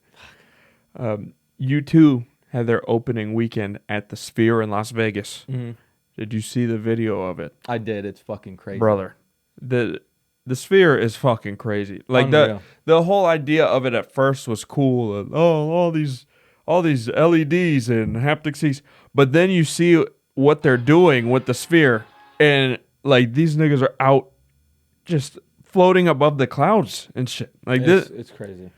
U2 had their opening weekend at the Sphere in Las Vegas. Mhm. Did you see the video of it? I did. It's fucking crazy, Brother? The Sphere is fucking crazy. Like Unreal. the whole idea of it at first was cool. All these LEDs and haptic seats, but then you see what they're doing with the Sphere, and like these niggas are out just floating above the clouds and shit. Like It's crazy.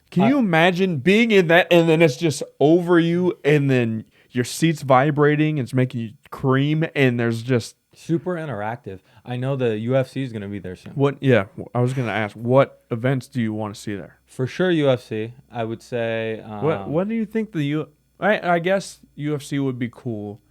can you imagine being in that and then it's just over you and then your seat's vibrating, it's making you cream, and there's just Super interactive. I know the UFC is gonna be there soon. what? Yeah, I was gonna ask, what events do you want to see there? For sure, UFC. I would say. What do you think I guess UFC would be cool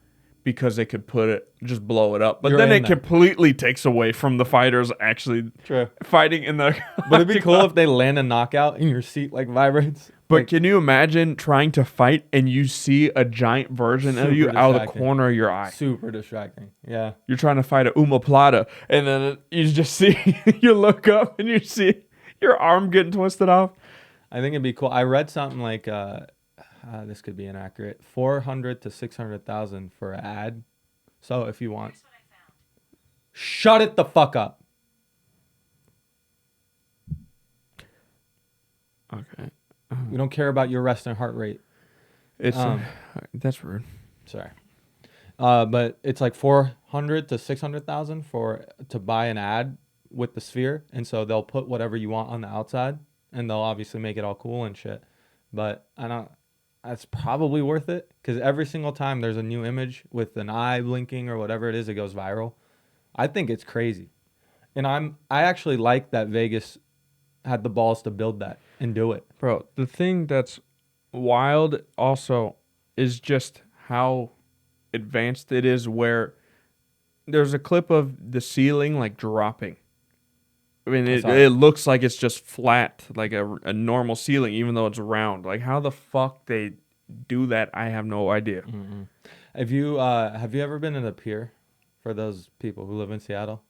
because they could put it, just blow it up, but You're then in it that. completely takes away from the fighters actually True. fighting in the. But it'd be cool if they land a knockout and your seat like vibrates. But Like, can you imagine trying to fight and you see a giant version of Super you out of the distracting. corner of your eye? super distracting. Yeah. You're trying to fight a omoplata, and then you just see, you look up and you see your arm getting twisted off. I think it'd be cool. I read something like this could be inaccurate. 400 to 600,000 for an ad. So if you want, shut it the fuck up. Okay. We don't care about your rest and heart rate. It's Um, that's rude. Sorry. But it's like 400 to 600,000 to buy an ad with the Sphere, and so they'll put whatever you want on the outside, and they'll obviously make it all cool and shit. But I don't. That's probably worth it because every single time there's a new image with an eye blinking or whatever it is, it goes viral. I think it's crazy, and I actually like that Vegas had the balls to build that and do it. Bro, the thing that's wild also is just how advanced it is, where there's a clip of the ceiling like dropping. I mean, it looks like it's just flat, like a normal ceiling, even though it's round. Like, how the fuck they do that, I have no idea. Mm-hmm. Have you ever been in a pier? For those people who live in Seattle,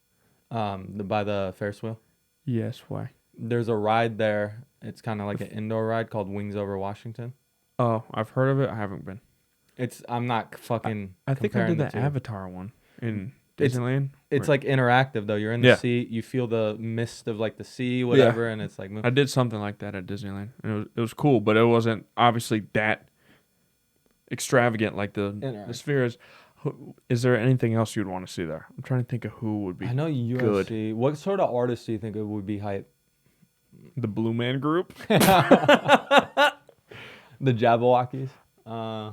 by the Ferris wheel. Yes, why? There's a ride there. It's kind of like an indoor ride called Wings Over Washington. Oh, I've heard of it. I haven't been. I'm not fucking. I think I comparing did the the two. Avatar one in Disneyland. It's like interactive though. You're in the Yeah. sea. You feel the mist of like the sea, whatever, and it's like. I did something like that at Disneyland. And it was cool, but it wasn't obviously that extravagant like the Sphere is. Is there anything else you'd want to see there? I'm trying to think of who would be. I know USC. Good. What sort of artists do you think it would be hype? The Blue Man Group. The Jabberwockies. I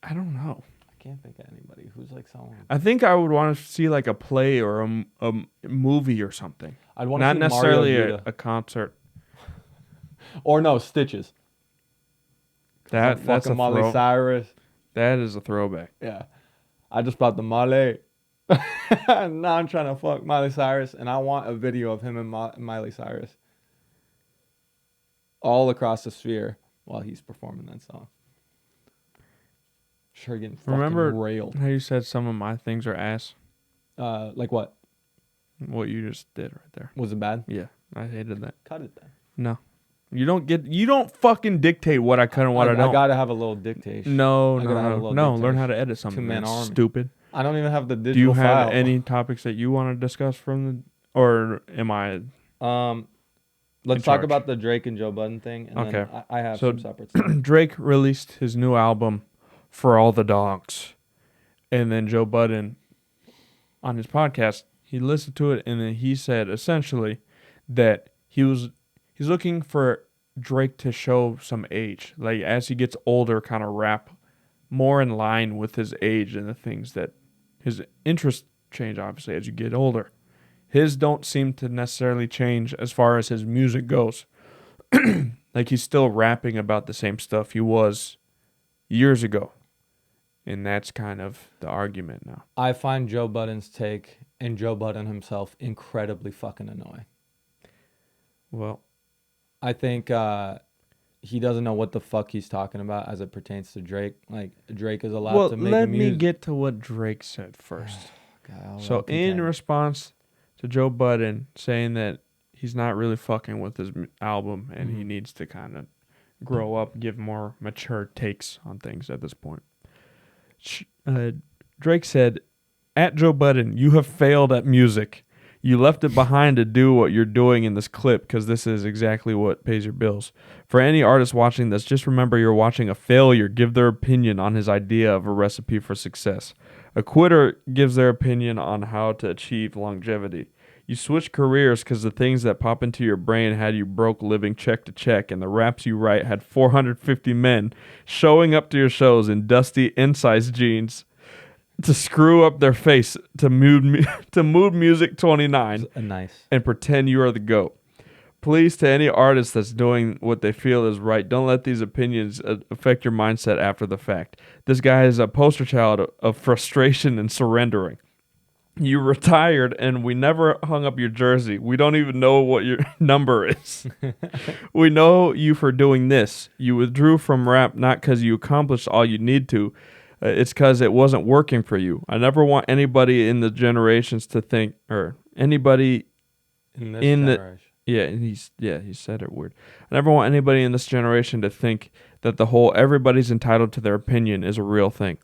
don't know. I can't think of anybody who's like someone. I think I would want to see like a play or a movie or something. I'd want to not see necessarily Mario a concert. Or no, Stitches. That's a Miley Cyrus. That is a throwback. Yeah, I just bought the Miley. Now I'm trying to fuck Miley Cyrus, and I want a video of him and Miley Cyrus all across the Sphere while he's performing that song. Sure, getting fucking railed. How you said some of my things are ass? Like what? What you just did right there. Was it bad? Yeah, I hated that. Cut it then. No. You don't fucking dictate what I cut and what I don't. I gotta have a little dictation. No. Learn how to edit something. Two-man army. Stupid. I don't even have the digital. Do you have file. any topics that you want to discuss or am I? Let's talk about the Drake and Joe Budden thing. And okay. Then I have some separate stuff. Drake released his new album, For All the Dogs, and then Joe Budden, on his podcast, he listened to it and then he said essentially that he's looking for Drake to show some age, like as he gets older, kind of rap more in line with his age and the things that his interests change. Obviously, as you get older, his don't seem to necessarily change as far as his music goes. Like he's still rapping about the same stuff he was years ago, and that's kind of the argument now. I find Joe Budden's take and Joe Budden himself incredibly fucking annoying. Well, I think he doesn't know what the fuck he's talking about as it pertains to Drake. Like, Drake is allowed to make let music. me get to what Drake said first. God, so in response to Joe Budden saying that he's not really fucking with his album and he needs to kind of grow up, give more mature takes on things at this point, Drake said, "At Joe Budden, you have failed at music. You left it behind to do what you're doing in this clip because this is exactly what pays your bills. For any artist watching this, just remember you're watching a failure give their opinion on his idea of a recipe for success. A quitter gives their opinion on how to achieve longevity. You switch careers because the things that pop into your brain had you broke living check to check, and the raps you write had 450 men showing up to your shows in dusty in-size jeans to screw up their face to Mood Music 29 nice. And pretend you are the GOAT. Please, to any artist that's doing what they feel is right, don't let these opinions affect your mindset after the fact. This guy is a poster child of frustration and surrendering. You retired and we never hung up your jersey. We don't even know what your number is. We know you for doing this. You withdrew from rap not because you accomplished all you need to. It's because it wasn't working for you. I never want anybody in the generations to think, or anybody in this generation. He said it weird. I never want anybody in this generation to think that the whole everybody's entitled to their opinion is a real thing.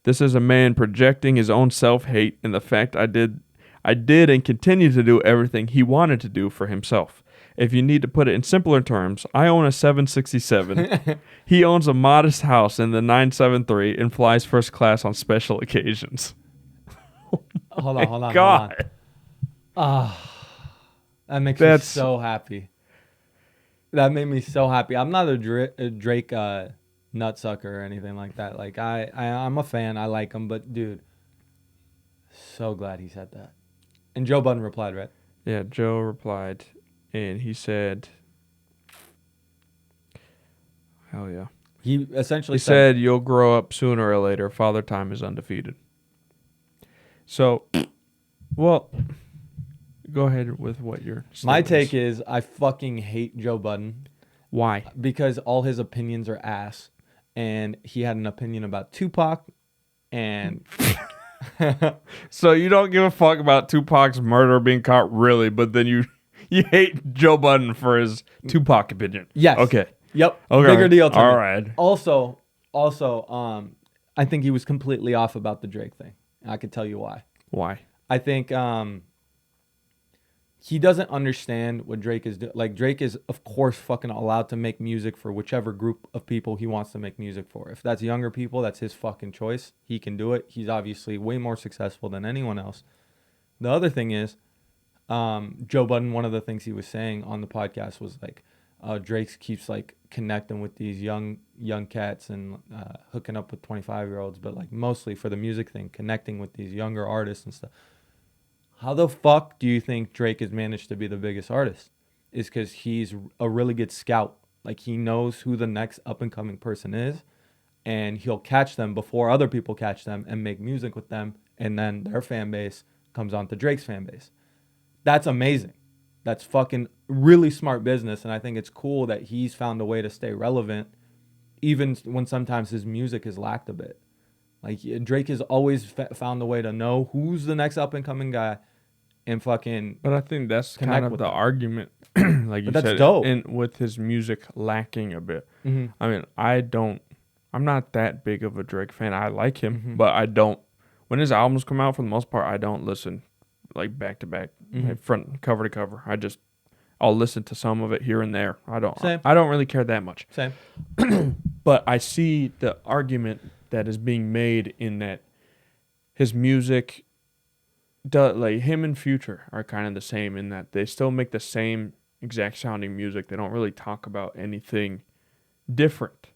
This is a man projecting his own self-hate and the fact I did and continue to do everything he wanted to do for himself. If you need to put it in simpler terms, I own a 767. He owns a modest house in the 973 and flies first class on special occasions." Hold on. God. That makes me so happy. That made me so happy. I'm not a Drake nutsucker or anything like that. Like I'm a fan. I like him, but dude, so glad he said that. And Joe Budden replied, right? Yeah, Joe replied, and he said, "Hell yeah." He essentially said, "You'll grow up sooner or later. Father Time is undefeated." So, well, go ahead with what your my take is. I fucking hate Joe Budden. Why? Because all his opinions are ass, and he had an opinion about Tupac, and so you don't give a fuck about Tupac's murder being caught, really, but then you hate Joe Budden for his Tupac opinion. Yes. Okay. Yep. Okay. Bigger deal to me. All right. Also, I think he was completely off about the Drake thing. I could tell you why. Why? I think he doesn't understand what Drake is doing. Like, Drake is, of course, fucking allowed to make music for whichever group of people he wants to make music for. If that's younger people, that's his fucking choice. He can do it. He's obviously way more successful than anyone else. The other thing is, Joe Budden, one of the things he was saying on the podcast was like, Drake keeps like connecting with these young cats and hooking up with 25-year-olds, but like mostly for the music thing, connecting with these younger artists and stuff. How the fuck do you think Drake has managed to be the biggest artist? Is because he's a really good scout. Like, he knows who the next up and coming person is, and he'll catch them before other people catch them and make music with them, and then their fan base comes onto Drake's fan base. That's amazing. That's fucking really smart business, and I think it's cool that he's found a way to stay relevant, even when sometimes his music has lacked a bit. Like, Drake has always found a way to know who's the next up and coming guy, and fucking. But I think that's connect kind of with the them. argument, like you But that's said, dope. and with his music lacking a bit. Mm-hmm. I mean, I'm not that big of a Drake fan. I like him, Mhm. but I don't. When his albums come out, for the most part, I don't listen like back to back, like front cover to cover. I'll listen to some of it here and there. Same. I don't really care that much. Same. But I see the argument that is being made in that his music, like him and Future are kind of the same in that they still make the same exact sounding music. They don't really talk about anything different.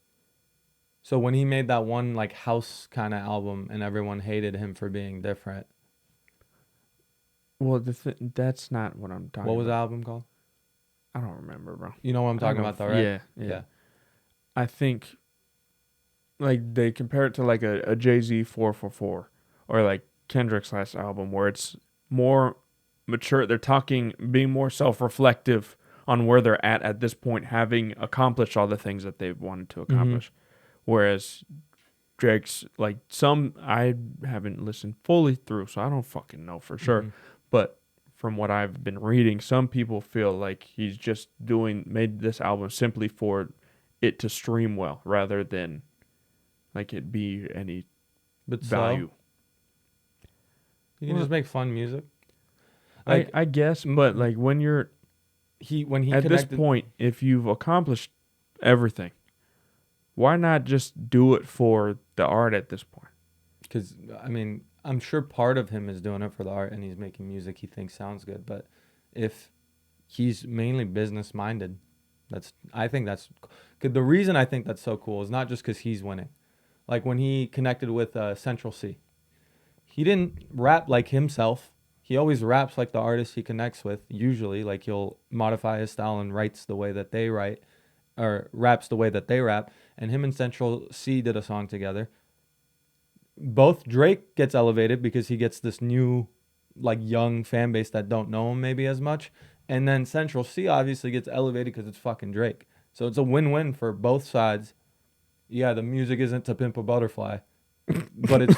So when he made that one like house kind of album and everyone hated him for being different, Well, that's not what I'm talking what was the about. album called? I don't remember, bro. You know what I'm talking about though, right? Yeah. I think like they compare it to like a Jay-Z 444 or like Kendrick's last album where it's more mature. They're being more self-reflective on where they're at this point, having accomplished all the things that they've wanted to accomplish. Whereas Drake's like I haven't listened fully through, so I don't fucking know for sure. But from what I've been reading, some people feel like he's just made this album simply for it to stream well rather than like it be any But value. So, you can just make fun music. I guess, but like when he at this point, if you've accomplished everything, why not just do it for the art at this point? Because I mean, I'm sure part of him is doing it for the art and he's making music he thinks sounds good. But if he's mainly business minded, I think that's the reason I think that's so cool is not just because he's winning. Like when he connected with Central C, he didn't rap like himself. He always raps like the artist he connects with. Usually, like he'll modify his style and writes the way that they write, or raps the way that they rap. And him and Central C did a song together. Both Drake gets elevated because he gets this new, like young fan base that don't know him maybe as much. And then Central C obviously gets elevated because it's fucking Drake. So it's a win-win for both sides. Yeah, the music isn't To Pimp a Butterfly, but it's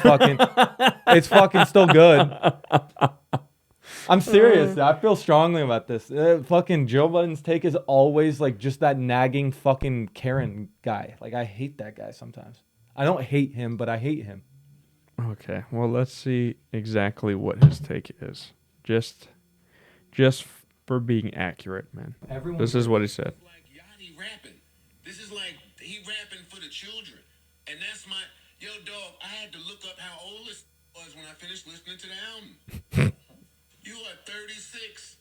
fucking still good. I'm serious. I feel strongly about this. Fucking Joe Budden's take is always like just that nagging fucking Karen guy. Like I hate that guy sometimes. I don't hate him, but I hate him. Okay, well let's see exactly what his take is. Just for being accurate, man. This is what he said. Like Yanni rapping. This is like he rapping for the children. And that's yo dog, I had to look up how old this was when I finished listening to the album. You are 36.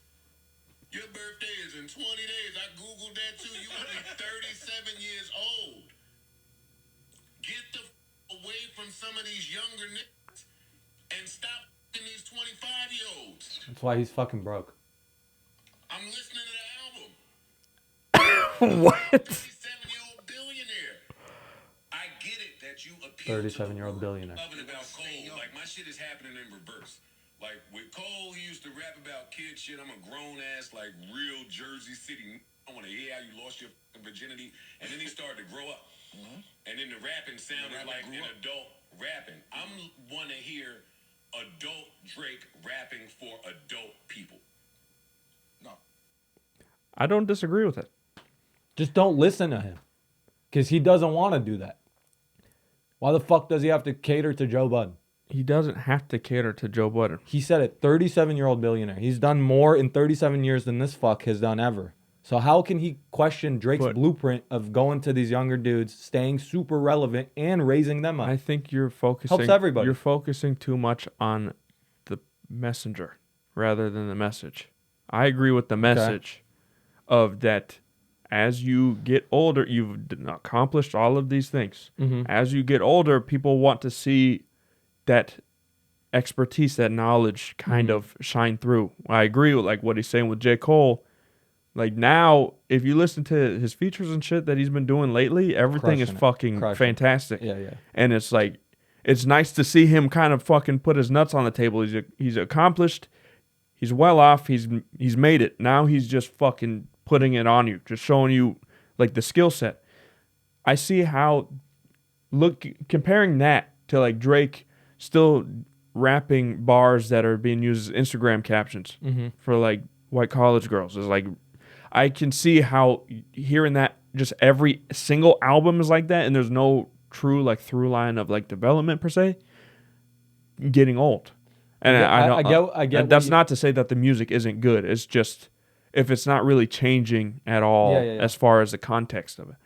Your birthday is in 20 days. I Googled that too. You are 37 years old. Get the away from some of these younger niggas and stop these 25-year-olds. That's why he's fucking broke. I'm listening to the album. What? 37-year-old billionaire. I get it that you appeal 37-year-old billionaire. About Cole. Like my shit is happening in reverse. Like with Cole, he used to rap about kid shit. I'm a grown ass, like real Jersey City. I want to hear how you lost your virginity, and then he started to grow up. And then the rapping sounded like an adult rapping. I'm want to hear adult Drake rapping for adult people. No. I don't disagree with it. Just don't listen to him. Because he doesn't want to do that. Why the fuck does he have to cater to Joe Budden? he doesn't have to cater to Joe Budden. He said it, 37-year-old billionaire. He's done more in 37 years than this fuck has done ever. So how can he question Drake's blueprint of going to these younger dudes, staying super relevant, and raising them up? I think you're focusing. Helps everybody. You're focusing too much on the messenger rather than the message. I agree with the message of that. As you get older, you've accomplished all of these things. Mm-hmm. As you get older, people want to see that expertise, that knowledge kind of shine through. I agree with like what he's saying with J. Cole. Like now, if you listen to his features and shit that he's been doing lately, everything is fucking fantastic. Yeah. And it's like, it's nice to see him kind of fucking put his nuts on the table. He's accomplished. He's well off. He's made it. Now he's just fucking putting it on you, just showing you like the skill set. I see how, comparing that to like Drake still rapping bars that are being used as Instagram captions for like white college girls is like, I can see how hearing that just every single album is like that, and there's no true like through line of like development per se, getting old. And I get. That's not to say that the music isn't good. It's just if it's not really changing at all as far as the context of it.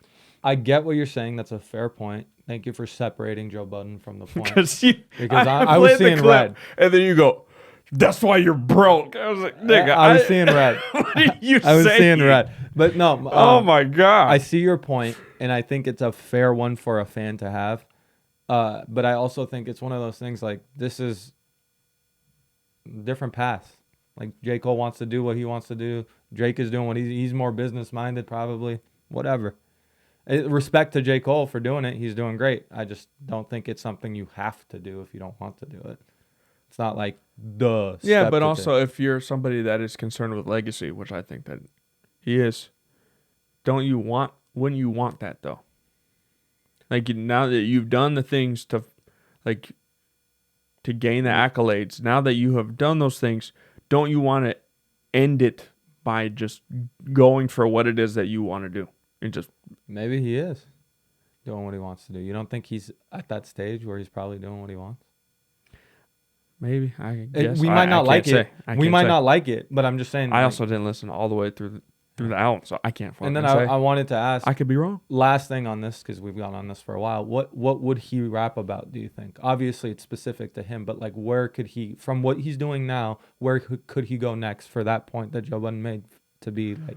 I get what you're saying. That's a fair point. Thank you for separating Joe Budden from the point. because I was seeing red. And then you go, that's why you're broke. I was like, nigga. I was seeing red. What are you saying? I was seeing red. But no. Oh, my God. I see your point, and I think it's a fair one for a fan to have. But I also think it's one of those things like this is different paths. Like J. Cole wants to do what he wants to do. Drake is doing what he's more business minded, probably. Whatever. Respect to J. Cole for doing it. He's doing great. I just don't think it's something you have to do if you don't want to do it. It's not like the yeah, but also if you're somebody that is concerned with legacy, which I think that he is, wouldn't you want that though? Like now that you've done the things to gain the accolades, now that you have done those things, don't you want to end it by just going for what it is that you want to do? And just maybe he is doing what he wants to do. You don't think he's at that stage where he's probably doing what he wants? Maybe. I guess. We might not like it. We might not like it, but I'm just saying. I also didn't listen all the way through the album, so I can't fucking say. And then I wanted to ask. I could be wrong. Last thing on this, because we've gone on this for a while. What would he rap about, do you think? Obviously, it's specific to him, but like where could he, from what he's doing now, where could he go next for that point that Joe Budden made to be like?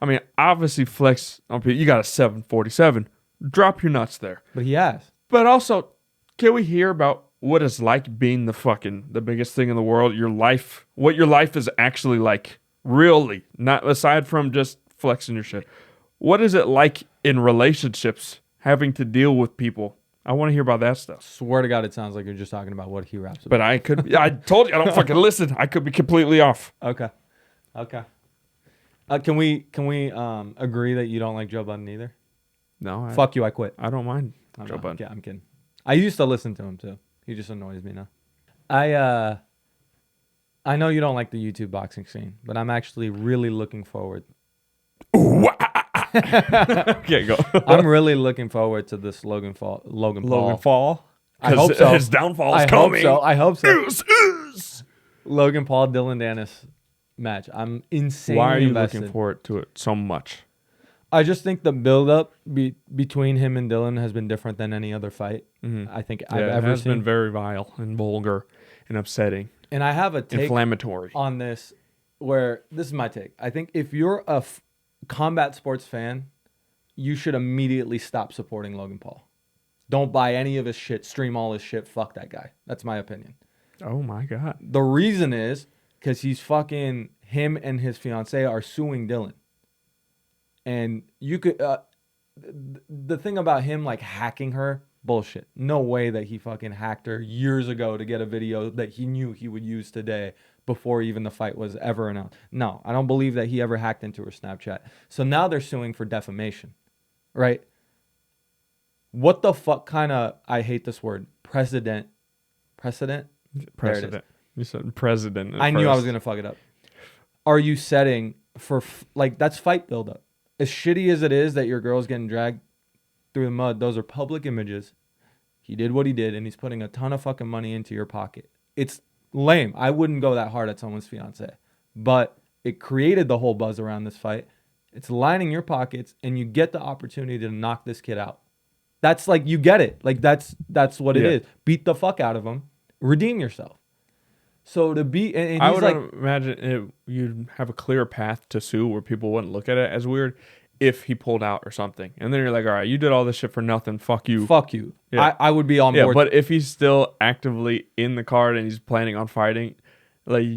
I mean, obviously flex on people. You got a 747. Drop your nuts there. But he has. But also, can we hear about what it's like being the biggest thing in the world? Your life, what your life is actually like, really, not aside from just flexing your shit. What is it like in relationships, having to deal with people? I want to hear about that stuff. Swear to God, it sounds like you're just talking about what he raps about. But I told you, I don't fucking listen. I could be completely off. Okay. Can we agree that you don't like Joe Budden either? No. Fuck you, I quit. I don't mind Joe Budden. Yeah, I'm kidding. I used to listen to him too. He just annoys me now. I know you don't like the YouTube boxing scene, but I'm actually really looking forward. Okay, go. I'm really looking forward to this Logan Paul. Logan Paul? I hope so. His downfall is coming. I hope so. Logan Paul, Dylan Dennis match. I'm insanely Why are you invested. looking forward to it so much? I just think the build-up between him and Dylan has been different than any other fight. I think I've ever seen. It has been very vile and vulgar and upsetting. And I have a take inflammatory on this where this is my take. I think if you're a combat sports fan, you should immediately stop supporting Logan Paul. Don't buy any of his shit. Stream all his shit. Fuck that guy. That's my opinion. Oh, my God. The reason is because he's fucking, him and his fiance are suing Dylan. And you could, the thing about him like hacking her, bullshit. No way that he fucking hacked her years ago to get a video that he knew he would use today before even the fight was ever announced. No, I don't believe that he ever hacked into her Snapchat. So now they're suing for defamation, right? What the fuck kind of, I hate this word, precedent? Precedent. You said president. I knew I was going to fuck it up. Are you setting for, like, that's fight buildup. As shitty as it is that your girl's getting dragged through the mud, those are public images. He did what he did, and he's putting a ton of fucking money into your pocket. It's lame. I wouldn't go that hard at someone's fiance, but it created the whole buzz around this fight. It's lining your pockets, and you get the opportunity to knock this kid out. That's like, you get it. Like, that's what it is. Beat the fuck out of him. Redeem yourself. So to be, and I he's would like, imagine you'd have a clear path to sue where people wouldn't look at it as weird if he pulled out or something. And then you're like, all right, you did all this shit for nothing. Fuck you. fuck you. Yeah. I would be on Yeah, board. but if he's still actively in the card and he's planning on fighting, like,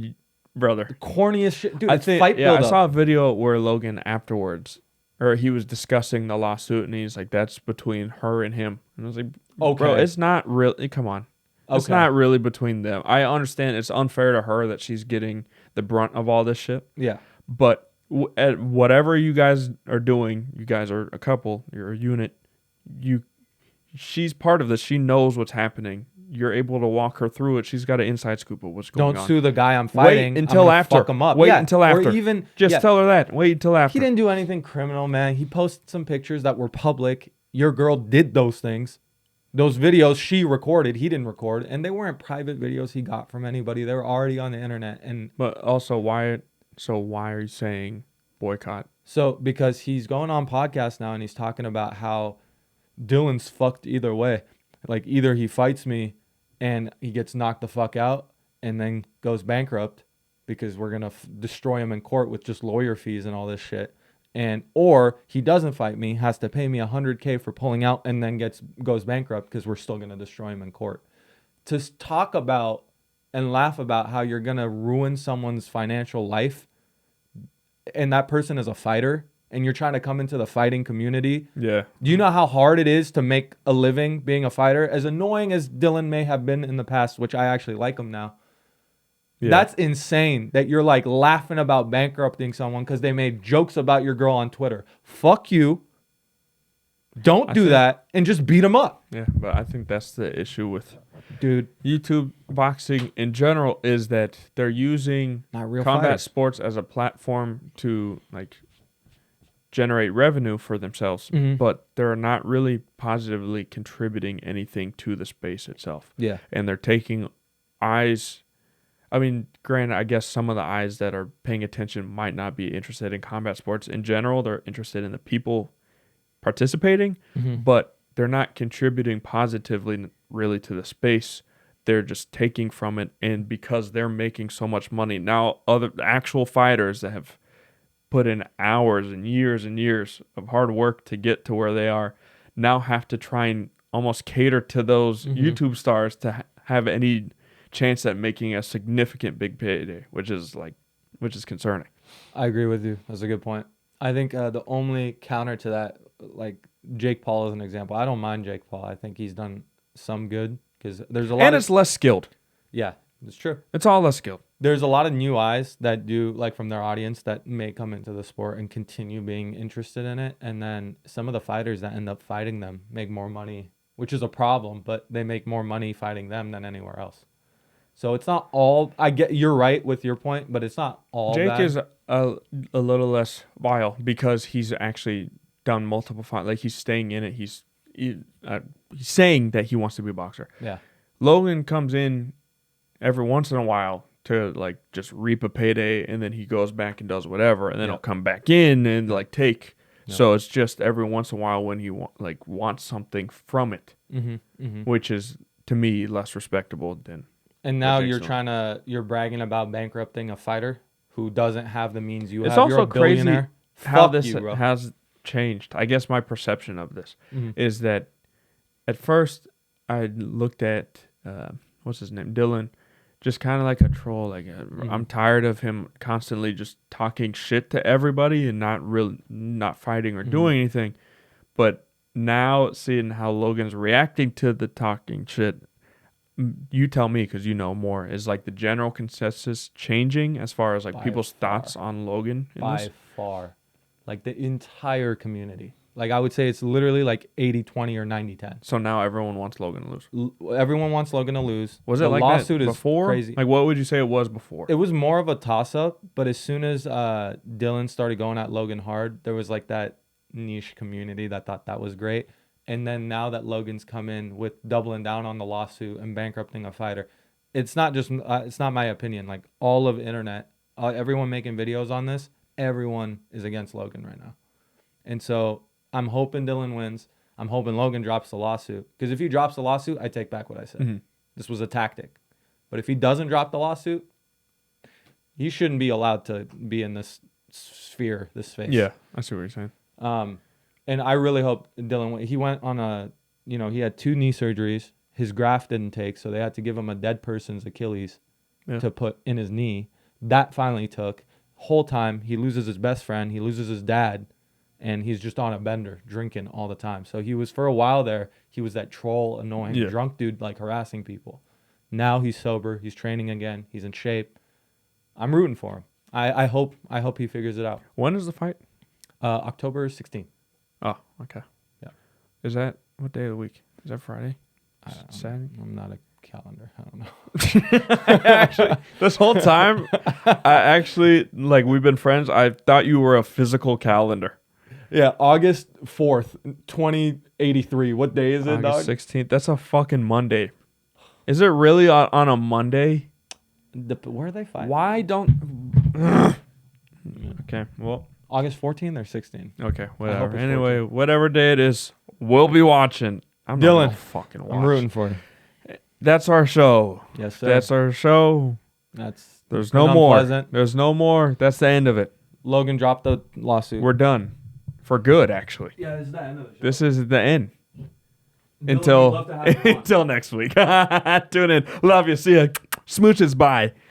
brother. Corniest shit. Dude, I it's think, fight I buildup. saw a video where Logan afterwards, or he was discussing the lawsuit, and he's like, that's between her and him. And I was like, bro, Okay. it's not really, come on. It's Okay. not really between them. I understand it's unfair to her that she's getting the brunt of all this shit. Yeah. But at whatever you guys are doing, you guys are a couple, you're a unit. She's part of this. She knows what's happening. You're able to walk her through it. She's got an inside scoop of what's going on. Don't sue the guy I'm fighting. Wait until I'm gonna after. Fuck him up. Wait Yeah. until after. Or even just tell her that. Wait until after. He didn't do anything criminal, man. He posted some pictures that were public. Your girl did those things. Those videos she recorded, he didn't record, and they weren't private videos he got from anybody. They were already on the internet. And But also, why? So why are you saying boycott? so because he's going on podcast now and he's talking about how Dylan's fucked either way. Like, either he fights me and he gets knocked the fuck out and then goes bankrupt because we're going to destroy him in court with just lawyer fees and all this shit. And or he doesn't fight me, has to pay me $100K for pulling out, and then goes bankrupt because we're still going to destroy him in court. To talk about and laugh about how you're going to ruin someone's financial life, and that person is a fighter, and you're trying to come into the fighting community. Yeah. Do you know how hard it is to make a living being a fighter? As annoying as Dylan may have been in the past, which I actually like him now. Yeah. That's insane that you're like laughing about bankrupting someone because they made jokes about your girl on Twitter. Fuck you. Don't do that and just beat them up. Yeah, but I think that's the issue with Dude, YouTube boxing in general is that they're using not real combat fighters. sports as a platform to like generate revenue for themselves, but they're not really positively contributing anything to the space itself. Yeah. And they're taking eyes. I mean, granted, I guess some of the eyes that are paying attention might not be interested in combat sports in general. They're interested in the people participating, but they're not contributing positively really to the space. They're just taking from it, and because they're making so much money now, other actual fighters that have put in hours and years of hard work to get to where they are now have to try and almost cater to those YouTube stars to have any chance at making a significant big payday, which is concerning. I agree with you. That's a good point. I think the only counter to that, like Jake Paul is an example. I don't mind Jake Paul. I think he's done some good because there's a lot. And it's less skilled. Yeah, it's true. It's all less skilled. There's a lot of new eyes that do, like, from their audience that may come into the sport and continue being interested in it. And then some of the fighters that end up fighting them make more money, which is a problem, but they make more money fighting them than anywhere else. So it's not all, I get, you're right with your point, but it's not all Jake bad. is a little less vile because he's actually done multiple fights. Like, he's staying in it. He's saying that he wants to be a boxer. Yeah. Logan comes in every once in a while to like just reap a payday, and then he goes back and does whatever, and then he'll come back in and like take. So it's just every once in a while when he wants something from it, which is to me less respectable than. And now Jake's you're bragging about bankrupting a fighter who doesn't have the means you It's have. You're also a billionaire. crazy how Fuck this you, bro. has changed. I guess my perception of this is that at first I looked at what's his name, Dylan, just kind of like a troll. Like I'm tired of him constantly just talking shit to everybody and not fighting or doing anything. But now seeing how Logan's reacting to the talking shit, you tell me because you know more, is like the general consensus changing as far as like By people's far. thoughts on Logan in By this? far. Like the entire community. Like I would say it's literally like 80-20 or 90-10. So now everyone wants Logan to lose. Everyone wants Logan to lose. Was the it like lawsuit that is before? crazy. Like, what would you say it was before? It was more of a toss-up, but as soon as Dylan started going at Logan hard, there was like that niche community that thought that was great. And then now that Logan's come in with doubling down on the lawsuit and bankrupting a fighter, it's not my opinion. Like all of the internet, everyone making videos on this, everyone is against Logan right now. And so I'm hoping Dylan wins. I'm hoping Logan drops the lawsuit. Because if he drops the lawsuit, I take back what I said. Mm-hmm. This was a tactic. But if he doesn't drop the lawsuit, he shouldn't be allowed to be in this sphere, this space. Yeah, I see what you're saying. And I really hope Dylan, he went on he had 2 knee surgeries. His graft didn't take, so they had to give him a dead person's Achilles to put in his knee. That finally took. Whole time, he loses his best friend, he loses his dad, and he's just on a bender, drinking all the time. So he was, for a while there, he was that troll, annoying, drunk dude, like harassing people. Now he's sober, he's training again, he's in shape. I'm rooting for him. I hope he figures it out. When is the fight? October 16th. Oh, okay. Yeah. Is that what day of the week? Is that Friday? Saturday? I'm not a calendar. I don't know. Actually, this whole time, we've been friends. I thought you were a physical calendar. Yeah, August 4th, 2083. What day is it, August dog? 16th. That's a fucking Monday. Is it really on a Monday? Where are they fighting? Why don't... Okay, well... August 14th or 16th? Okay, I hope whatever. it's Anyway, 14th. whatever day it is, we'll be watching. I'm Dylan, not gonna fucking watch. I'm rooting for you. That's our show. Yes, sir. That's our show. There's no more. Unpleasant. There's no more. That's the end of it. Logan dropped the lawsuit. We're done. For good, actually. Yeah, this is the end of the show. This is the end. Dylan, we'd love to have you on. Until next week. Tune in. Love you. See ya. Smooches. Bye.